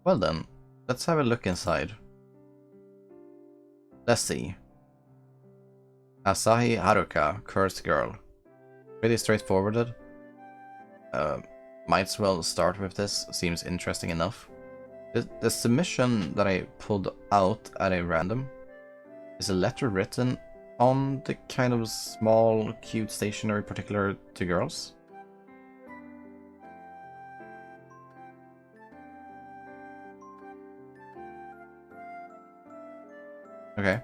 Well then, let's have a look inside. Let's see. Asahi Haruka, cursed girl. Pretty straightforward. Might as well start with this. Seems interesting enough. The submission that I pulled out at a random is a letter written on the kind of small, cute stationery particular to girls. Okay.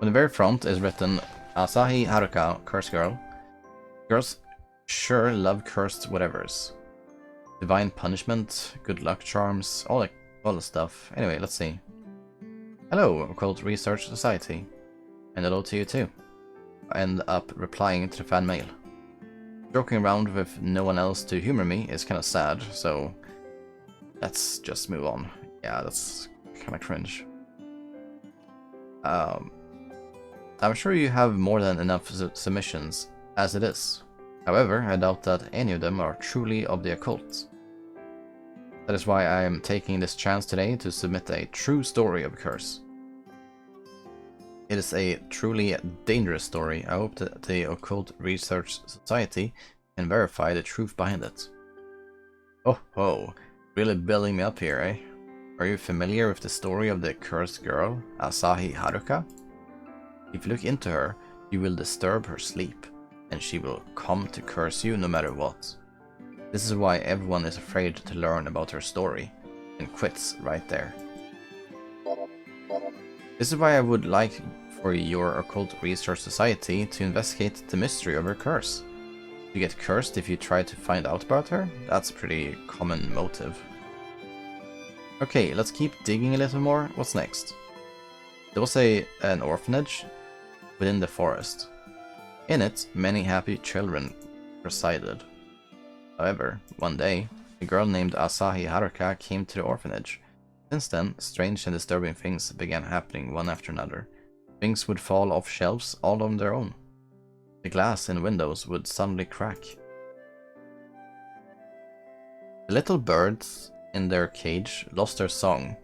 On the very front is written, Asahi Haruka, cursed girl. Girls sure love cursed whatevers. Divine punishment, good luck charms, all the stuff. Anyway, let's see. Hello, Occult Research Society. And hello to you too. I end up replying to the fan mail. Joking around with no one else to humor me is kind of sad, so let's just move on. Yeah, that's kind of cringe. I'm sure you have more than enough submissions as it is. However, I doubt that any of them are truly of the occult. That is why I am taking this chance today to submit a true story of a curse. It is a truly dangerous story. I hope that the Occult Research Society can verify the truth behind it. Oh ho, really building me up here, eh? Are you familiar with the story of the cursed girl, Asahi Haruka? If you look into her, you will disturb her sleep, and she will come to curse you no matter what. This is why everyone is afraid to learn about her story, and quits right there. This is why I would like for your Occult Research Society to investigate the mystery of her curse. You get cursed if you try to find out about her? That's a pretty common motive. Okay, let's keep digging a little more. What's next? There was an orphanage within the forest. In it, many happy children resided. However, one day, a girl named Asahi Haruka came to the orphanage. Since then, strange and disturbing things began happening one after another. Things would fall off shelves all on their own. The glass in windows would suddenly crack. The little birds in their cage lost their song.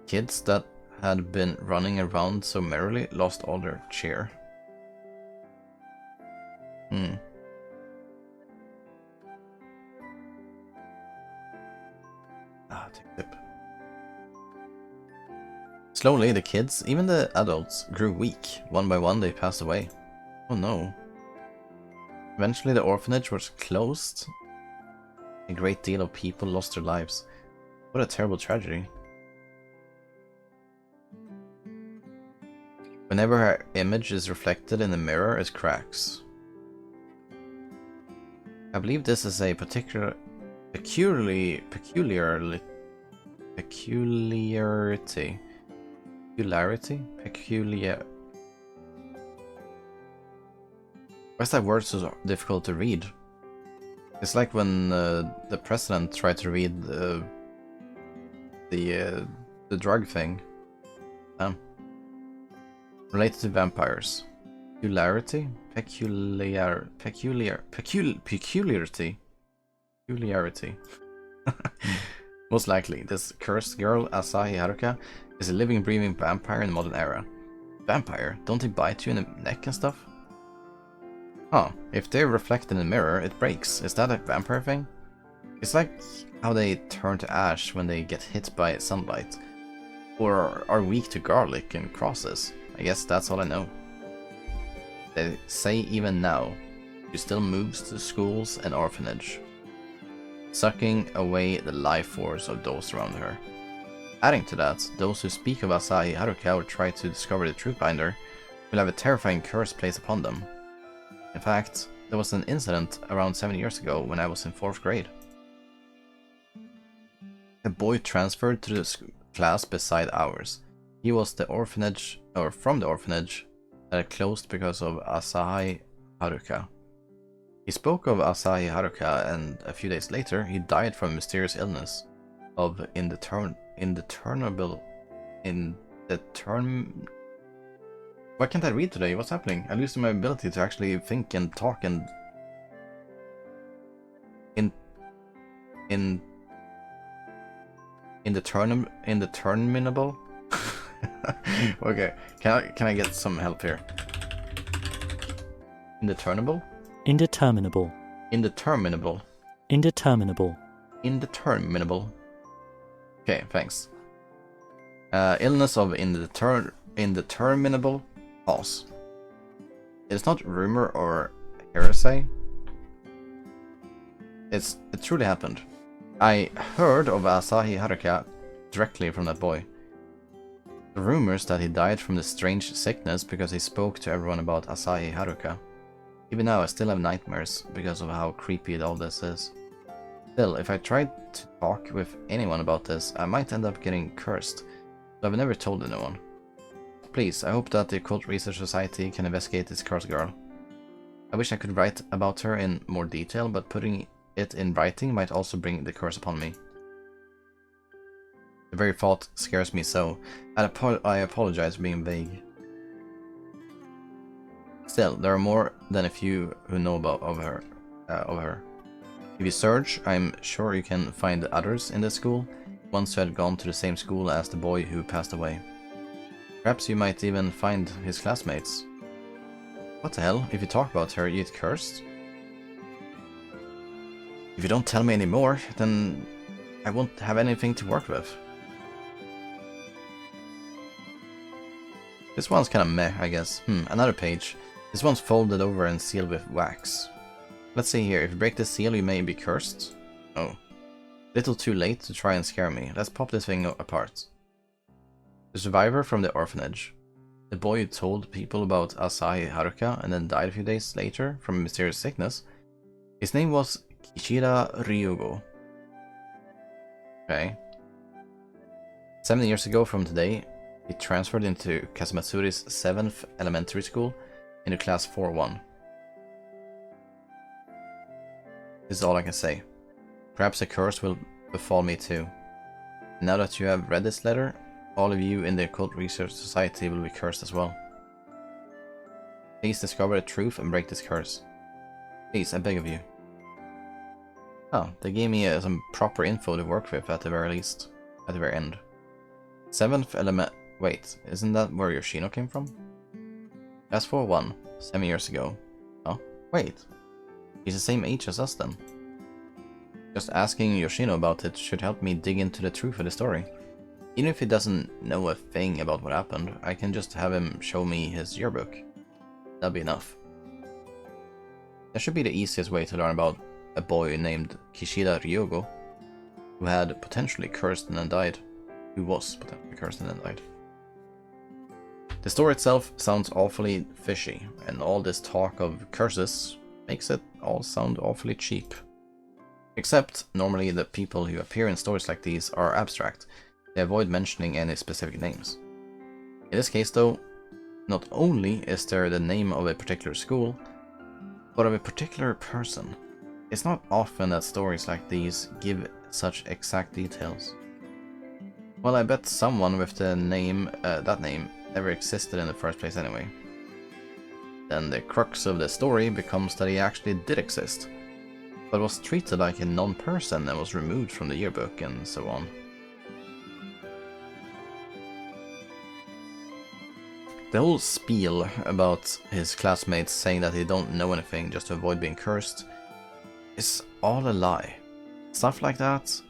Kids that had been running around so merrily lost all their cheer. Take a sip. Slowly, the kids, even the adults, grew weak. One by one, they passed away. Oh no. Eventually, the orphanage was closed. A great deal of people lost their lives. What a terrible tragedy. Whenever her image is reflected in the mirror, it cracks. I believe this is a peculiarity. Why is that word so difficult to read? It's like when the president tried to read the drug thing. Related to vampires. Peculiarity? Peculiarity. Most likely, this cursed girl, Asahi Haruka, is a living, breathing vampire in the modern era. Vampire? Don't they bite you in the neck and stuff? Huh, if they're reflected in a mirror, it breaks. Is that a vampire thing? It's like how they turn to ash when they get hit by sunlight. Or are weak to garlic and crosses. I guess that's all I know. They say even now, she still moves to schools and orphanage, sucking away the life force of those around her. Adding to that, those who speak of Asahi Haruka or try to discover the truth behind her will have a terrifying curse placed upon them. In fact, there was an incident around 7 years ago when I was in 4th grade. A boy transferred to the class beside ours. He was from the orphanage that had closed because of Asahi Haruka. He spoke of Asahi Haruka, and a few days later he died from a mysterious illness of Why can't I read today? What's happening? I'm losing my ability to actually think and talk and indeterminable. Okay, can I get some help here? Indeterminable. Okay, thanks. Illness of indeterminable cause. It's not rumor or hearsay. It truly happened. I heard of Asahi Haruka directly from that boy. The rumors that he died from the strange sickness because he spoke to everyone about Asahi Haruka. Even now I still have nightmares because of how creepy all this is. Still, if I tried to talk with anyone about this, I might end up getting cursed, so I've never told anyone. Please, I hope that the Occult Research Society can investigate this cursed girl. I wish I could write about her in more detail, but putting it in writing might also bring the curse upon me. The very thought scares me so. I apologize for being vague. Still, there are more than a few who know of her. If you search, I'm sure you can find others in the school, ones who had gone to the same school as the boy who passed away. Perhaps you might even find his classmates. What the hell? If you talk about her, you get cursed? If you don't tell me anymore, then I won't have anything to work with. This one's kinda meh, I guess. Another page. This one's folded over and sealed with wax. Let's see here, if you break the seal you may be cursed. Oh. Little too late to try and scare me. Let's pop this thing apart. The survivor from the orphanage. The boy who told people about Asahi Haruka and then died a few days later from a mysterious sickness. His name was Kishida Ryugo. Okay. 7 years ago from today, he transferred into Kasumatsuri's 7th elementary school into class 4-1. This is all I can say. Perhaps a curse will befall me too. Now that you have read this letter, all of you in the Occult Research Society will be cursed as well. Please discover the truth and break this curse. Please, I beg of you. Oh, they gave me some proper info to work with at the very least. At the very end. 7th element... Wait, isn't that where Yoshino came from? Class 4-1, 7 years ago. Oh, wait. He's the same age as us then. Just asking Yoshino about it should help me dig into the truth of the story. Even if he doesn't know a thing about what happened, I can just have him show me his yearbook. That'll be enough. That should be the easiest way to learn about a boy named Kishida Ryugo, who had potentially cursed and then died. Who was potentially cursed and then died. The story itself sounds awfully fishy, and all this talk of curses makes it all sound awfully cheap. Except, normally the people who appear in stories like these are abstract. They avoid mentioning any specific names. In this case though, not only is there the name of a particular school, but of a particular person. It's not often that stories like these give such exact details. Well, I bet someone with the name, that name, never existed in the first place anyway. Then the crux of the story becomes that he actually did exist, but was treated like a non-person and was removed from the yearbook and so on. The whole spiel about his classmates saying that they don't know anything just to avoid being cursed is all a lie. Stuff like that,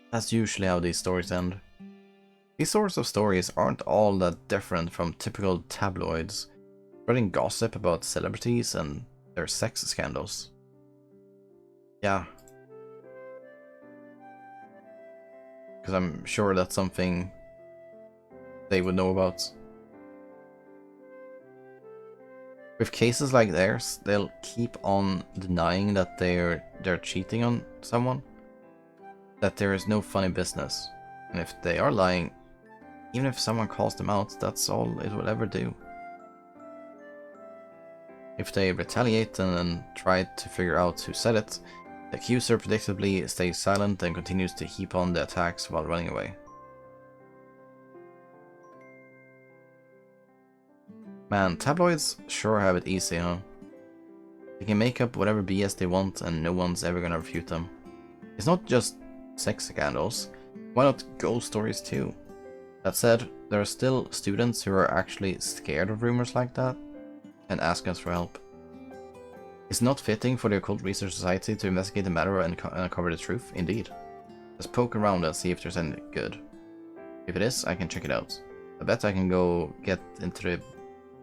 that's usually how these stories end. These sorts of stories aren't all that different from typical tabloids, spreading gossip about celebrities and their sex scandals. Yeah. Because I'm sure that's something they would know about. With cases like theirs, they'll keep on denying that they're cheating on someone, that there is no funny business, and if they are lying, even if someone calls them out, that's all it will ever do. If they retaliate and then try to figure out who said it, the accuser predictably stays silent and continues to heap on the attacks while running away. Man, tabloids sure have it easy, huh? They can make up whatever BS they want and no one's ever gonna refute them. It's not just sex scandals, why not ghost stories too? That said, there are still students who are actually scared of rumors like that and ask us for help. It's not fitting for the Occult Research Society to investigate the matter and uncover the truth, indeed. Just poke around and see if there's any good. If it is, I can check it out. I bet I can go get into the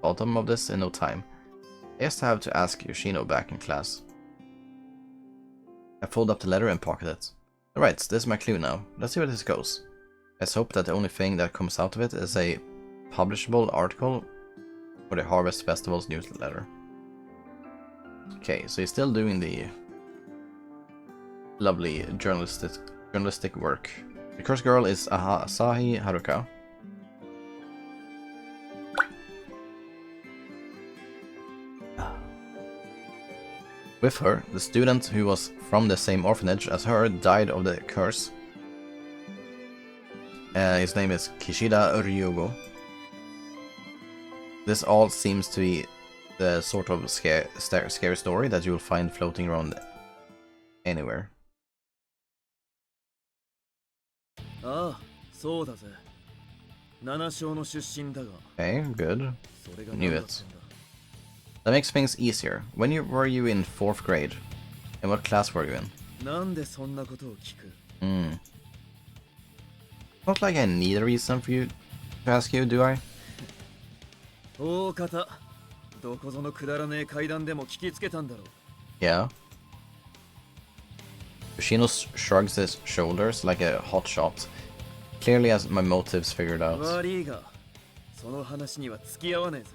bottom of this in no time. I just have to ask Yoshino back in class. I fold up the letter and pocket it. Alright, this is my clue now. Let's see where this goes. Let's hope that the only thing that comes out of it is a publishable article for the Harvest Festival's newsletter. Okay, so he's still doing the lovely journalistic work. The cursed girl is Asahi Haruka. With her, the student who was from the same orphanage as her died of the curse. His name is Kishida Ryugo. This all seems to be the sort of scary story that you will find floating around anywhere. ああ、そうだぜ。7勝の出身だが Okay, good. それが Knew 何だ it. ってんだ That makes things easier. Were you in 4th grade? And what class were you in? なんでそんなことを聞く Not like I need a reason for you to ask you, do I? 大方どこぞのくだらねえ階段でも聞きつけたんだろう Yeah. Yoshino shrugs his shoulders like a hotshot. Clearly has my motives figured out. 悪いがその話には付き合わねえぜ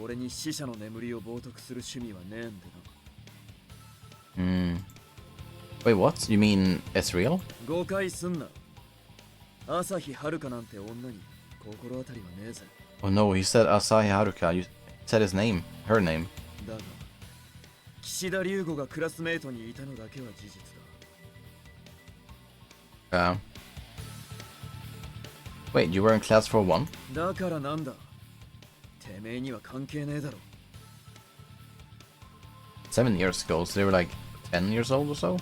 俺に死者の眠りを冒涜する趣味はねえんでな Wait, what? You mean it's real? 誤解すんな朝日はるかなんて女に心当たりはねえぜ Oh no, he said Asahi Haruka. You said his name. Her name. だが岸田龍吾がクラスメートにいたのだけは事実だ Wait, you were in class for 1? だからなんだてめえには関係ねえだろ 7 years ago, so they were like 10 years old or so?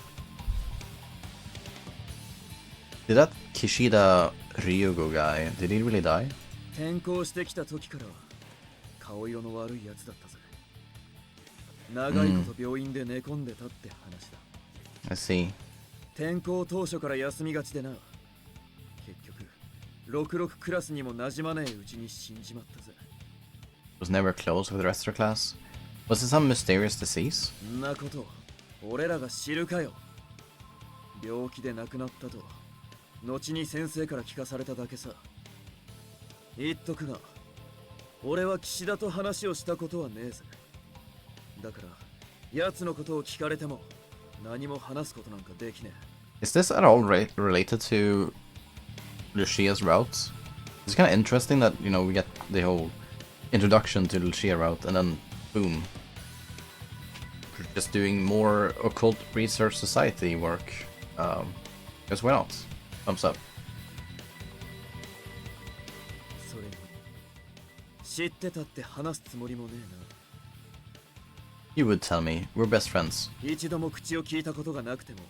Did that Kishida Ryugo guy, did he really die? 転校してきた時から顔色の悪いやつだったぜ長いこと病院で寝込んでたって話だ I see. 転校当初から休みがちでな結局66クラスにも馴染まねえうちに死んじまったぜ Was never close with the rest of the class. Was it some mysterious disease? そんなこと俺らが知るかよ病気で亡くなったと後に先生から聞かされただけさ言っとくが俺は岸田と話をしたことはねえぜだから奴のことを聞かれても何も話すことなんかできねえ Is this at all related to Lucia's route? It's kind of interesting that, you know, we get the whole introduction to Lucia route and then boom. We're just doing more occult research society work. Because why not? Thumbs up. それに知ってたって話すつもりもねえな You would tell me. We're best friends. 一度も口を聞いたことがなくても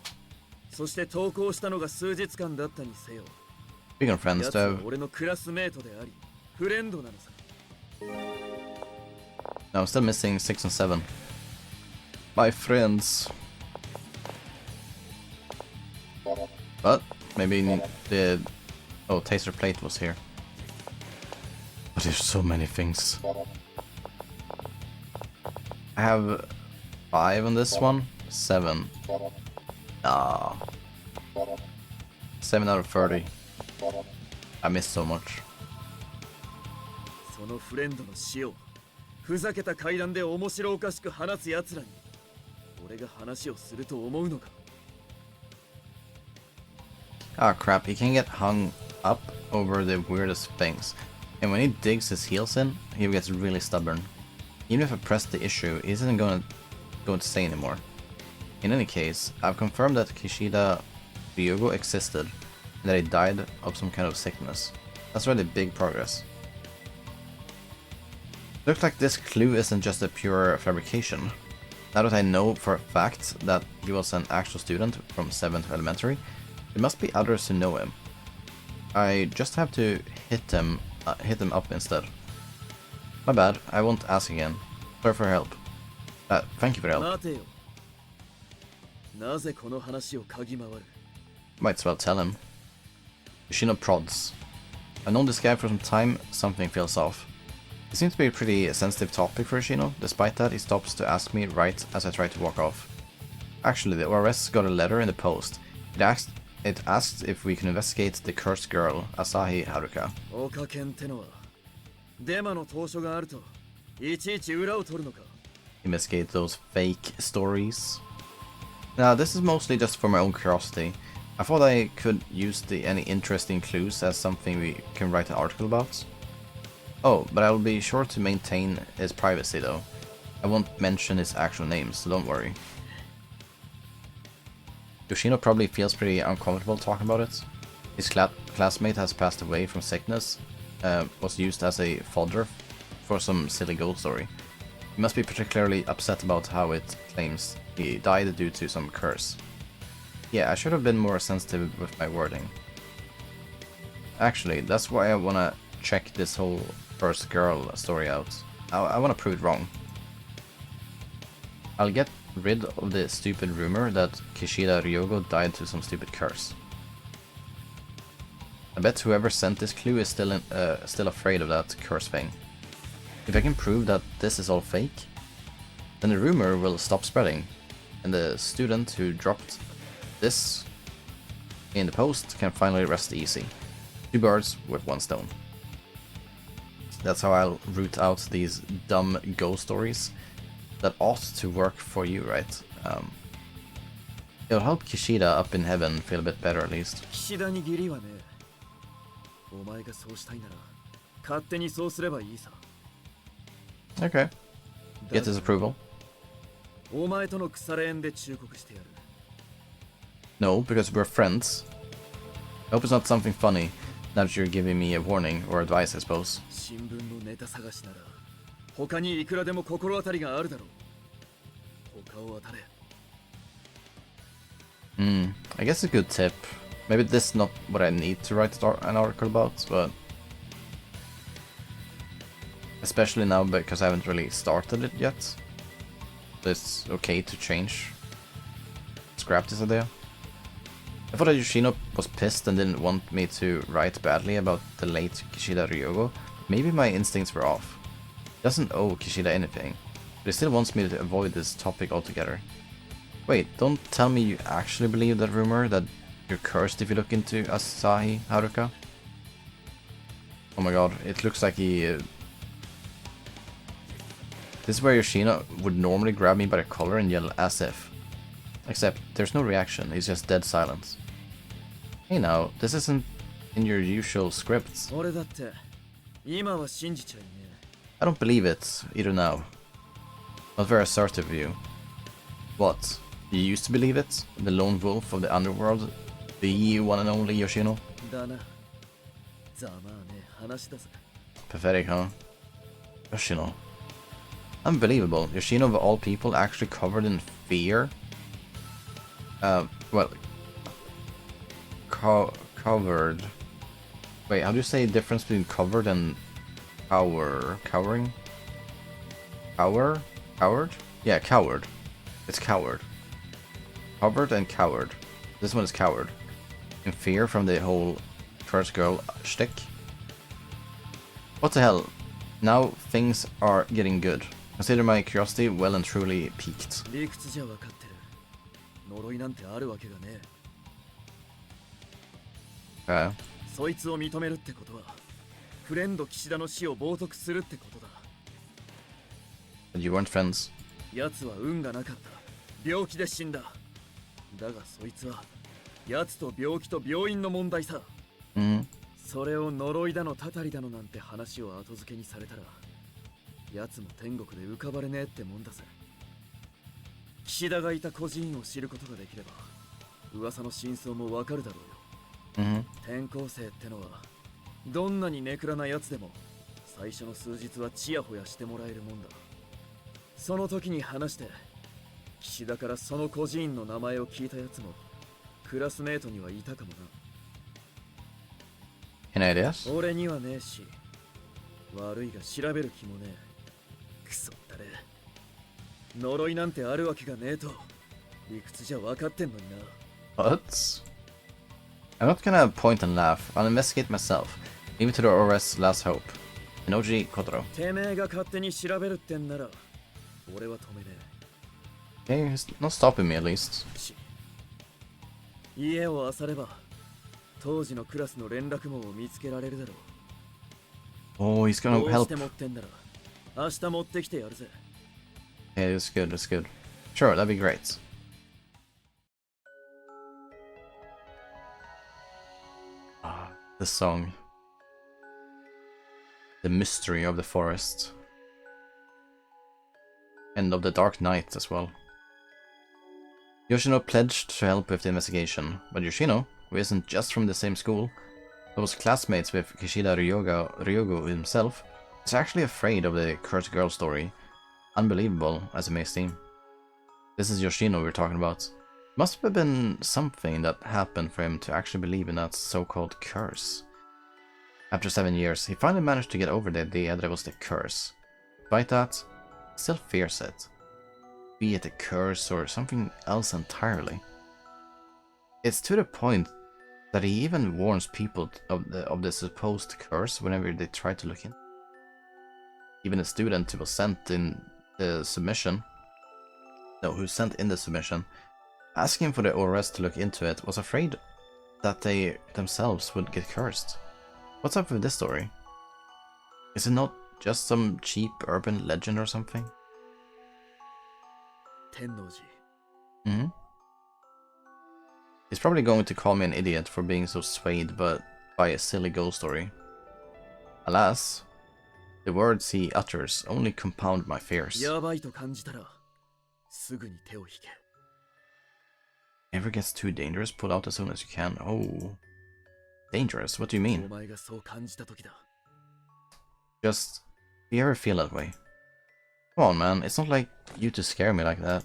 そして投稿したのが数日間だったにせよ Speaking of friends, 奴は though, 俺のクラスメートでありフレンドなのさ no, I'm still missing 6 and 7. My friends. But maybe the taser plate was here. But there's so many things. I have 5 on this one. 7. Ah. 7 out of 30. I missed so much. そのフレンドの死をふざけた階段で面白おかしく話す奴らに俺が話をすると思うのか Ah crap, he can get hung up over the weirdest things. And when he digs his heels in, he gets really stubborn. Even if I press the issue, he isn't going to say anymore. In any case, I've confirmed that Kishida Ryugo existed, and that he died of some kind of sickness. That's really big progress. Looks like this clue isn't just a pure fabrication. Now that I know for a fact that he was an actual student from 7th elementary, there must be others who know him. I just have to hit him up instead. My bad, I won't ask again. Sorry for help. Thank you for help. 待てよなぜこの話を嗅ぎ回る Might as well tell him. Yoshino prods. I've known this guy for some time, something feels off. It seems to be a pretty sensitive topic for Yoshino. Despite that, he stops to ask me right as I try to walk off. Actually, the ORS got a letter in the post. It asked if we can investigate the cursed girl, Asahi Haruka. 岡健ってのはデマの投書があるといちいち裏を取るのか Investigate those fake stories. Now, this is mostly just for my own curiosity. I thought I could use any interesting clues as something we can write an article about. Oh, but I will be sure to maintain his privacy though. I won't mention his actual name, so don't worry. Yoshino probably feels pretty uncomfortable talking about it. His classmate has passed away from sickness, was used as a fodder for some silly ghost story. He must be particularly upset about how it claims he died due to some curse. Yeah, I should have been more sensitive with my wording. Actually, that's why I wanna check this whole first girl story out. I wanna prove it wrong. I'll get rid of the stupid rumor that Kishida Ryogo died to some stupid curse. I bet whoever sent this clue is still afraid of that curse thing. If I can prove that this is all fake, then the rumor will stop spreading, and the student who dropped this in the post can finally rest easy. 2 birds with 1 stone. That's how I'll root out these dumb ghost stories that ought to work for you, right? It'll help Kishida up in heaven feel a bit better at least. 岸田に義理はねえ。お前がそうしたいなら勝手にそうすればいいさ。 Okay. Get his approval. お前との腐れ縁で忠告してやる。 No, because we're friends. I hope it's not something funny now that you're giving me a warning or advice, I suppose. 新聞のネタ探しなら他にいくらでも心当たりがあるだろう。他を当たれ。 I guess a good tip. Maybe this is not what I need to write an article about, but especially now because I haven't really started it yet. So it's okay to change. Scrap this idea. I thought that Yoshino was pissed and didn't want me to write badly about the late Kishida Ryogo. Maybe my instincts were off. He doesn't owe Kishida anything, but he still wants me to avoid this topic altogether. Wait, don't tell me you actually believe that rumor that you're cursed if you look into Asahi Haruka? Oh my god, it looks like he... This is where Yoshino would normally grab me by the collar and yell as if. Except there's no reaction, he's just dead silence. Hey now, this isn't in your usual scripts. 俺だって今は信じちゃいねえ。 I don't believe it, either now. Not very assertive of you. What? You used to believe it? The lone wolf of the underworld? The one and only Yoshino? だな。ざまあねえ話だぜ。 Pathetic, huh? Yoshino. Unbelievable. Yoshino of all people actually covered in fear? Well... covered... Wait, how do you say the difference between covered and cowering? Cower? Coward? Yeah, coward. It's coward. Covered and coward. This one is coward. In fear from the whole first girl shtick. What the hell? Now things are getting good. Consider my curiosity well and truly piqued. 理屈じゃ分かってる。呪いなんてあるわけがねえ。 Okay. そいつを認めるってことは、フレンド岸田の死を冒涜するってことだ。 But you weren't friends. 奴は運がなかった。病気で死んだ。だがそいつは、奴と病気と病院の問題さ。それを呪いだのたたりだのなんて話を後付けにされたら、奴も天国で浮かばれねえってもんだぜ。岸田がいた孤児院を知ることができれば、噂の真相もわかるだろうよ。転校生ってのは、どんなにネクラな奴でも、最初の数日はチヤホヤしてもらえるもんだ。その時に話して、岸田からその孤児院の名前を聞いた奴も、クラスメートにはいたかもな。Any ideas? 俺にはねえし、悪いが調べる気もねえ。クソったれ。呪いなんてあるわけがねえと、理屈じゃ分かってんのにな。What? I'm not gonna point and laugh. I'll investigate myself. Leave it to the ORS last hope. Inoji Kotarou. てめえが勝手に調べるってんなら、俺は止めねえ。 Okay, he's not stopping me at least. 家を漁れば、当時のクラスの連絡網を見つけられるだろう。 Oh, he's gonna どうし help. て持ってんなら、明日持ってきてやるぜ。 Yeah, that's good, that's good. Sure, that'd be great. Ah, the song. The mystery of the forest. And of the dark night as well. Yoshino pledged to help with the investigation, but Yoshino, who isn't just from the same school, but was classmates with Kishida Ryogo himself, is actually afraid of the cursed girl story, unbelievable as it may seem. This is Yoshino we're talking about. Must have been something that happened for him to actually believe in that so-called curse. After 7 years, he finally managed to get over the idea that it was the curse. Despite that, he still fears it. Be it a curse or something else entirely. It's to the point that he even warns people of the supposed curse whenever they try to look in. Even a student who was sent in the submission, asking for the ORS to look into it, was afraid that they themselves would get cursed. What's up with this story? Is it not just some cheap urban legend or something? Hmm? He's probably going to call me an idiot for being so swayed by a silly ghost story. Alas, the words he utters only compound my fears. Ever gets too dangerous, pull out as soon as you can. Oh. Dangerous? What do you mean? Just, do you ever feel that way? Come on, man, it's not like you to scare me like that.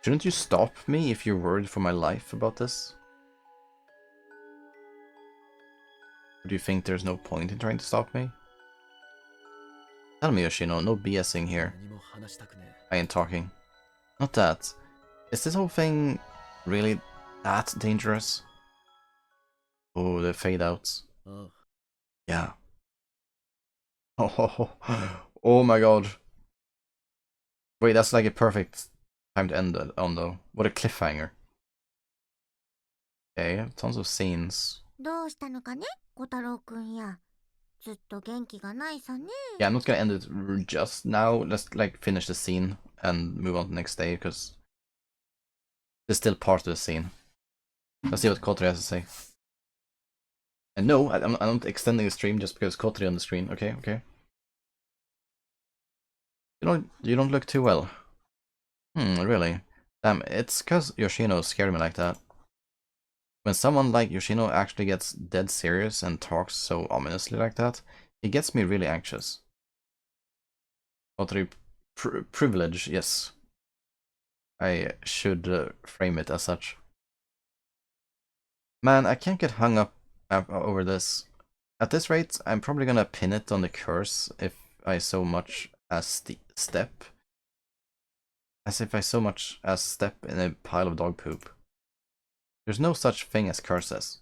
Shouldn't you stop me if you're worried for my life about this? Or do you think there's no point in trying to stop me? Tell me, Yoshino, no BSing here. I ain't talking. Not that. Is this whole thing really that dangerous? Oh, the fade outs. Yeah. Oh my god. Wait, that's like a perfect time to end it on though. What a cliffhanger. Okay, tons of scenes. どうしたのかね、小太郎くんや。ずっと元気がないさね。 Yeah, I'm not gonna end it just now. Let's like finish the scene and move on to the next day because there's still part of the scene. Let's see what Kotarou has to say. And no, I'm not extending the stream just because Kotarou on the screen. Okay, okay. You don't look too well. Really? Damn, it's cause Yoshino scared me like that. When someone like Yoshino actually gets dead serious and talks so ominously like that, it gets me really anxious. Kotarou, privilege, yes. I should frame it as such. Man, I can't get hung up over this. At this rate, I'm probably gonna pin it on the curse if I so much as step. As if I so much as step in a pile of dog poop. There's no such thing as curses.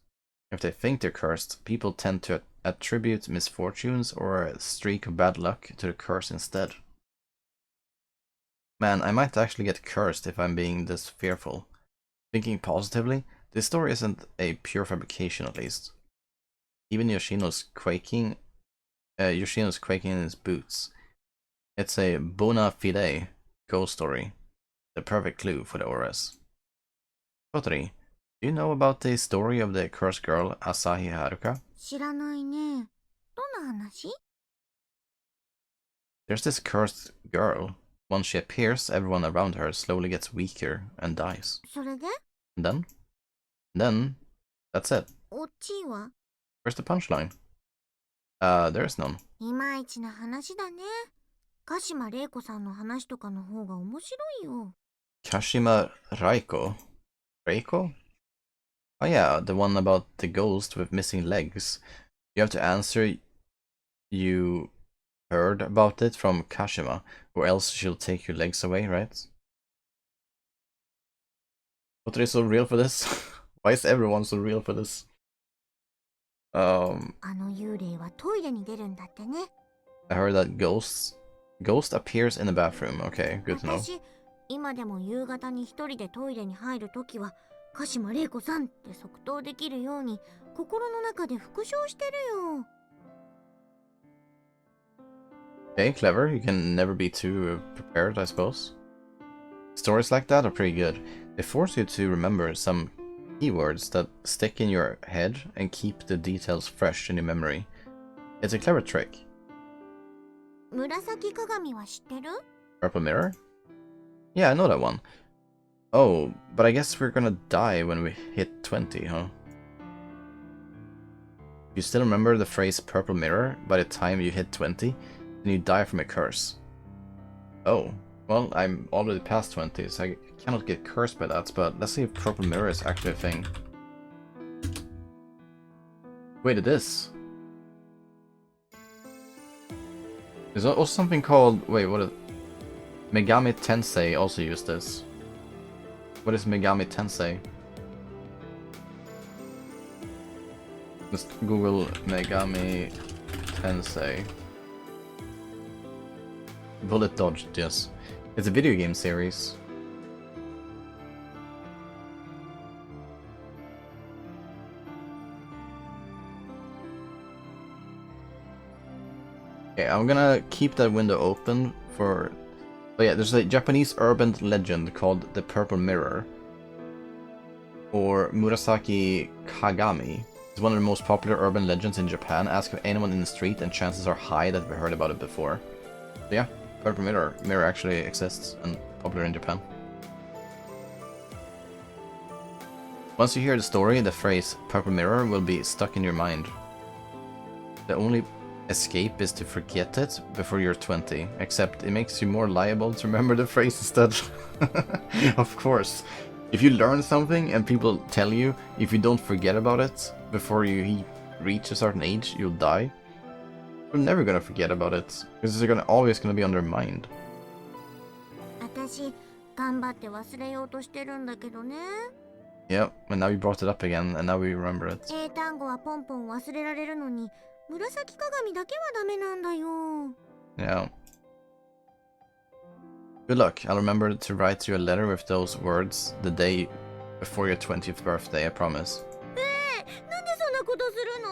If they think they're cursed, people tend to attribute misfortunes or a streak of bad luck to the curse instead. Man, I might actually get cursed if I'm being this fearful. Thinking positively, this story isn't a pure fabrication at least. Even Yoshino's quaking in his boots. It's a bona fide ghost story. The perfect clue for the ORS. Kotarou, do you know about the story of the cursed girl Asahi Haruka? 知らないね。どんな話? There's this cursed girl. Once she appears, everyone around her slowly gets weaker and dies. それで? And then, that's it. オチは? Where's the punchline? There's none. いまいちな話だね。鹿島玲子さんの話とかの方が面白いよ。Kashima Reiko? Oh yeah, the one about the ghost with missing legs. You have to answer you heard about it from Kashima, or else she'll take your legs away, right? What are they so real for this? Why is everyone so real for this? あの幽霊はトイレに出るんだってね。 I heard that ghost appears in the bathroom. Okay, good to know. 私、今でも夕方に一人でトイレに入るときは、鹿島玲子さんって即答できるように、心の中で復唱してるよ。Okay, clever. You can never be too prepared, I suppose. Stories like that are pretty good. They force you to remember some keywords that stick in your head and keep the details fresh in your memory. It's a clever trick. 紫鏡は知ってる? Purple mirror? Yeah, I know that one. Oh, but I guess we're gonna die when we hit 20, huh? If you still remember the phrase purple mirror by the time you hit 20, then you die from a curse. Oh, Well, I'm already past 20, so I cannot get cursed by that, but let's see if purple mirror is actually a thing. Wait, it is. There's also something called... Wait, what is... Megami Tensei also used this. What is Megami Tensei? Let's Google Megami Tensei. Bullet dodged, yes. It's a video game series. Okay, I'm gonna keep that window open for... But yeah, there's a Japanese urban legend called the Purple Mirror. Or Murasaki Kagami. It's one of the most popular urban legends in Japan. Ask anyone in the street and chances are high that we've heard about it before. So yeah, Purple Mirror actually exists and popular in Japan. Once you hear the story, the phrase Purple Mirror will be stuck in your mind. The only escape is to forget it before you're 20, except it makes you more liable to remember the phrase instead. Of course. If you learn something and people tell you if you don't forget about it before you reach a certain age, you'll die, you're never gonna forget about it, because it's always gonna be on their mind. 私頑張って忘れようとしてるんだけどね。 Yeah, and now you brought it up again, and now we remember it. 英単語はポンポン忘れられるのに、紫鏡だけはダメなんだよ。 Yeah. Good luck. I'll remember to write you a letter with those words the day before your 20th birthday, I promise. なんでそんなことするの？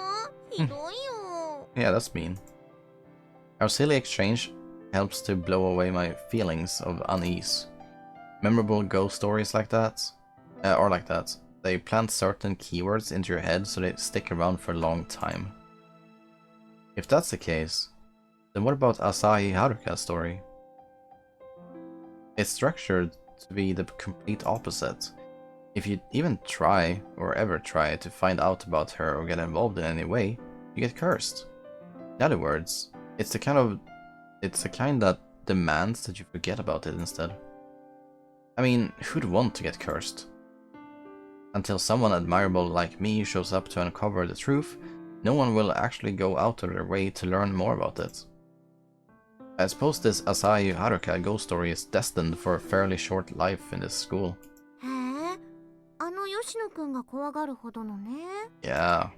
ひどいよ。 Yeah, that's mean. Our silly exchange helps to blow away my feelings of unease. Memorable ghost stories like that, or like that, they plant certain keywords into your head so they stick around for a long time. If that's the case, then what about Asahi Haruka's story? It's structured to be the complete opposite. If you even try, or ever try, to find out about her or get involved in any way, you get cursed. In other words, it's the kind that demands that you forget about it instead. I mean, who'd want to get cursed? Until someone admirable like me shows up to uncover the truth, no one will actually go out of their way to learn more about it. I suppose this Asahi Haruka ghost story is destined for a fairly short life in this school. へえ、あの吉野くんが怖がるほどのね。 Yeah.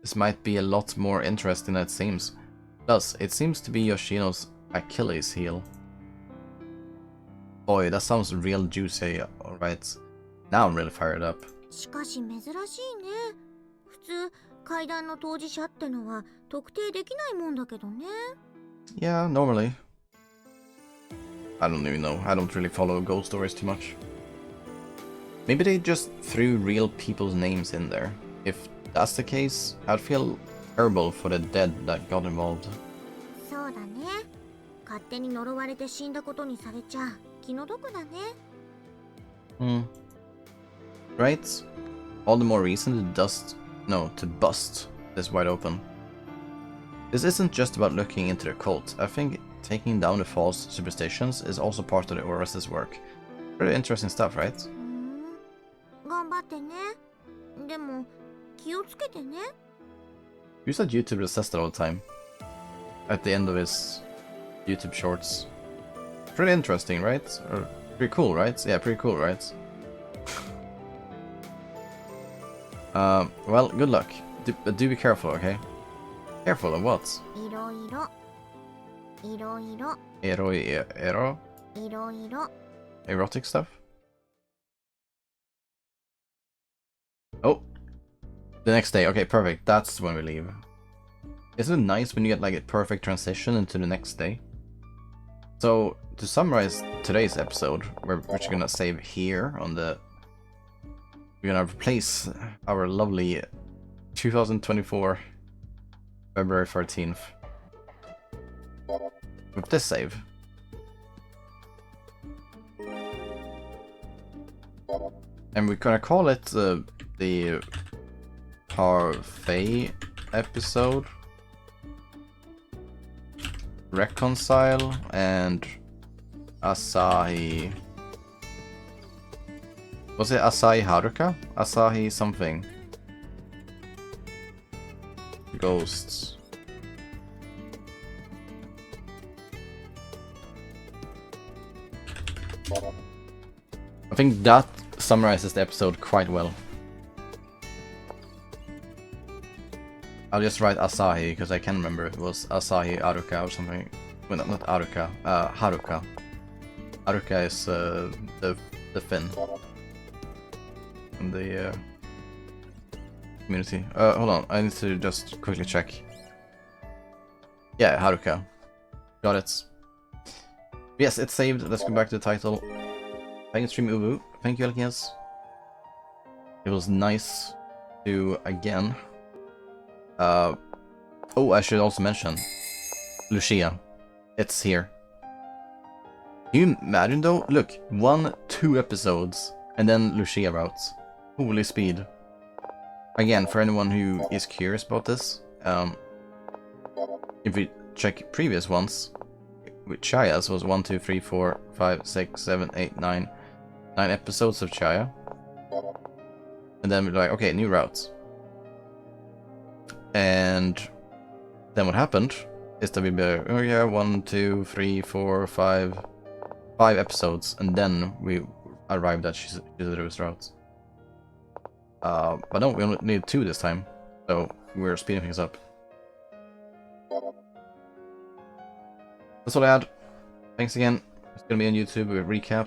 This might be a lot more interesting than it seems. Plus, it seems to be Yoshino's Achilles heel. Boy, that sounds real juicy, alright. Now I'm really fired up. しかし珍しいね。普通階段の当事者ってのは特定できないもんだけどね。 Yeah, normally. I don't even know. I don't really follow ghost stories too much. Maybe they just threw real people's names in there. If that's the case, I'd feel terrible for the dead that got involved. そうだね。勝手に呪われて死んだことにされちゃ気の毒だね。Right? All the more reason to bust this wide open. This isn't just about looking into the cult. I think taking down the false superstitions is also part of the Oras's work. Pretty interesting stuff, right? 頑張ってね。でも気をつけてね。 Who's that YouTuber that says that all the time? At the end of his YouTube shorts. Pretty interesting, right? Or pretty cool, right? Yeah, pretty cool, right? Well, good luck. Do be careful, okay? Careful of what? いろいろ。いろいろ。 Ero? いろいろ。 Erotic stuff? Oh! The next day. Okay, perfect. That's when we leave. Isn't it nice when you get like a perfect transition into the next day? So, to summarize today's episode, we're just gonna save here on the... We're gonna replace our lovely 2024 February 13th with this save. And we're gonna call it the Parfait episode, reconcile, and Asahi. Was it Asahi Haruka? Asahi something. Ghosts. I think that summarizes the episode quite well. I'll just write Asahi because I can remember it was Asahi Aruka or something. Well, not Aruka, Haruka. Haruka is the Finn in the community. Hold on, I need to just quickly check. Yeah, Haruka. Got it. Yes, it's saved. Let's go back to the title. Thank you, Stream Ubu. Thank you, Alkias. It was nice to again. Oh, I should also mention Lucia. It's here. Can you imagine though? Look, 1-2 episodes, and then Lucia routes. Holy speed. Again, for anyone who is curious about this, if we check previous ones, with Chihiya's was 1, 2, 3, 4, 5, 6, 7, 8, 9 episodes of Chihaya. And then we're like, okay, new routes. And then what happened is that we'd be like, oh yeah, 1, 2, 3, 4, 5 episodes, and then we arrived at Chihiru's routes. But no, we only need 2 this time, so we're speeding things up. That's all I had. Thanks again. It's gonna be on YouTube with a recap.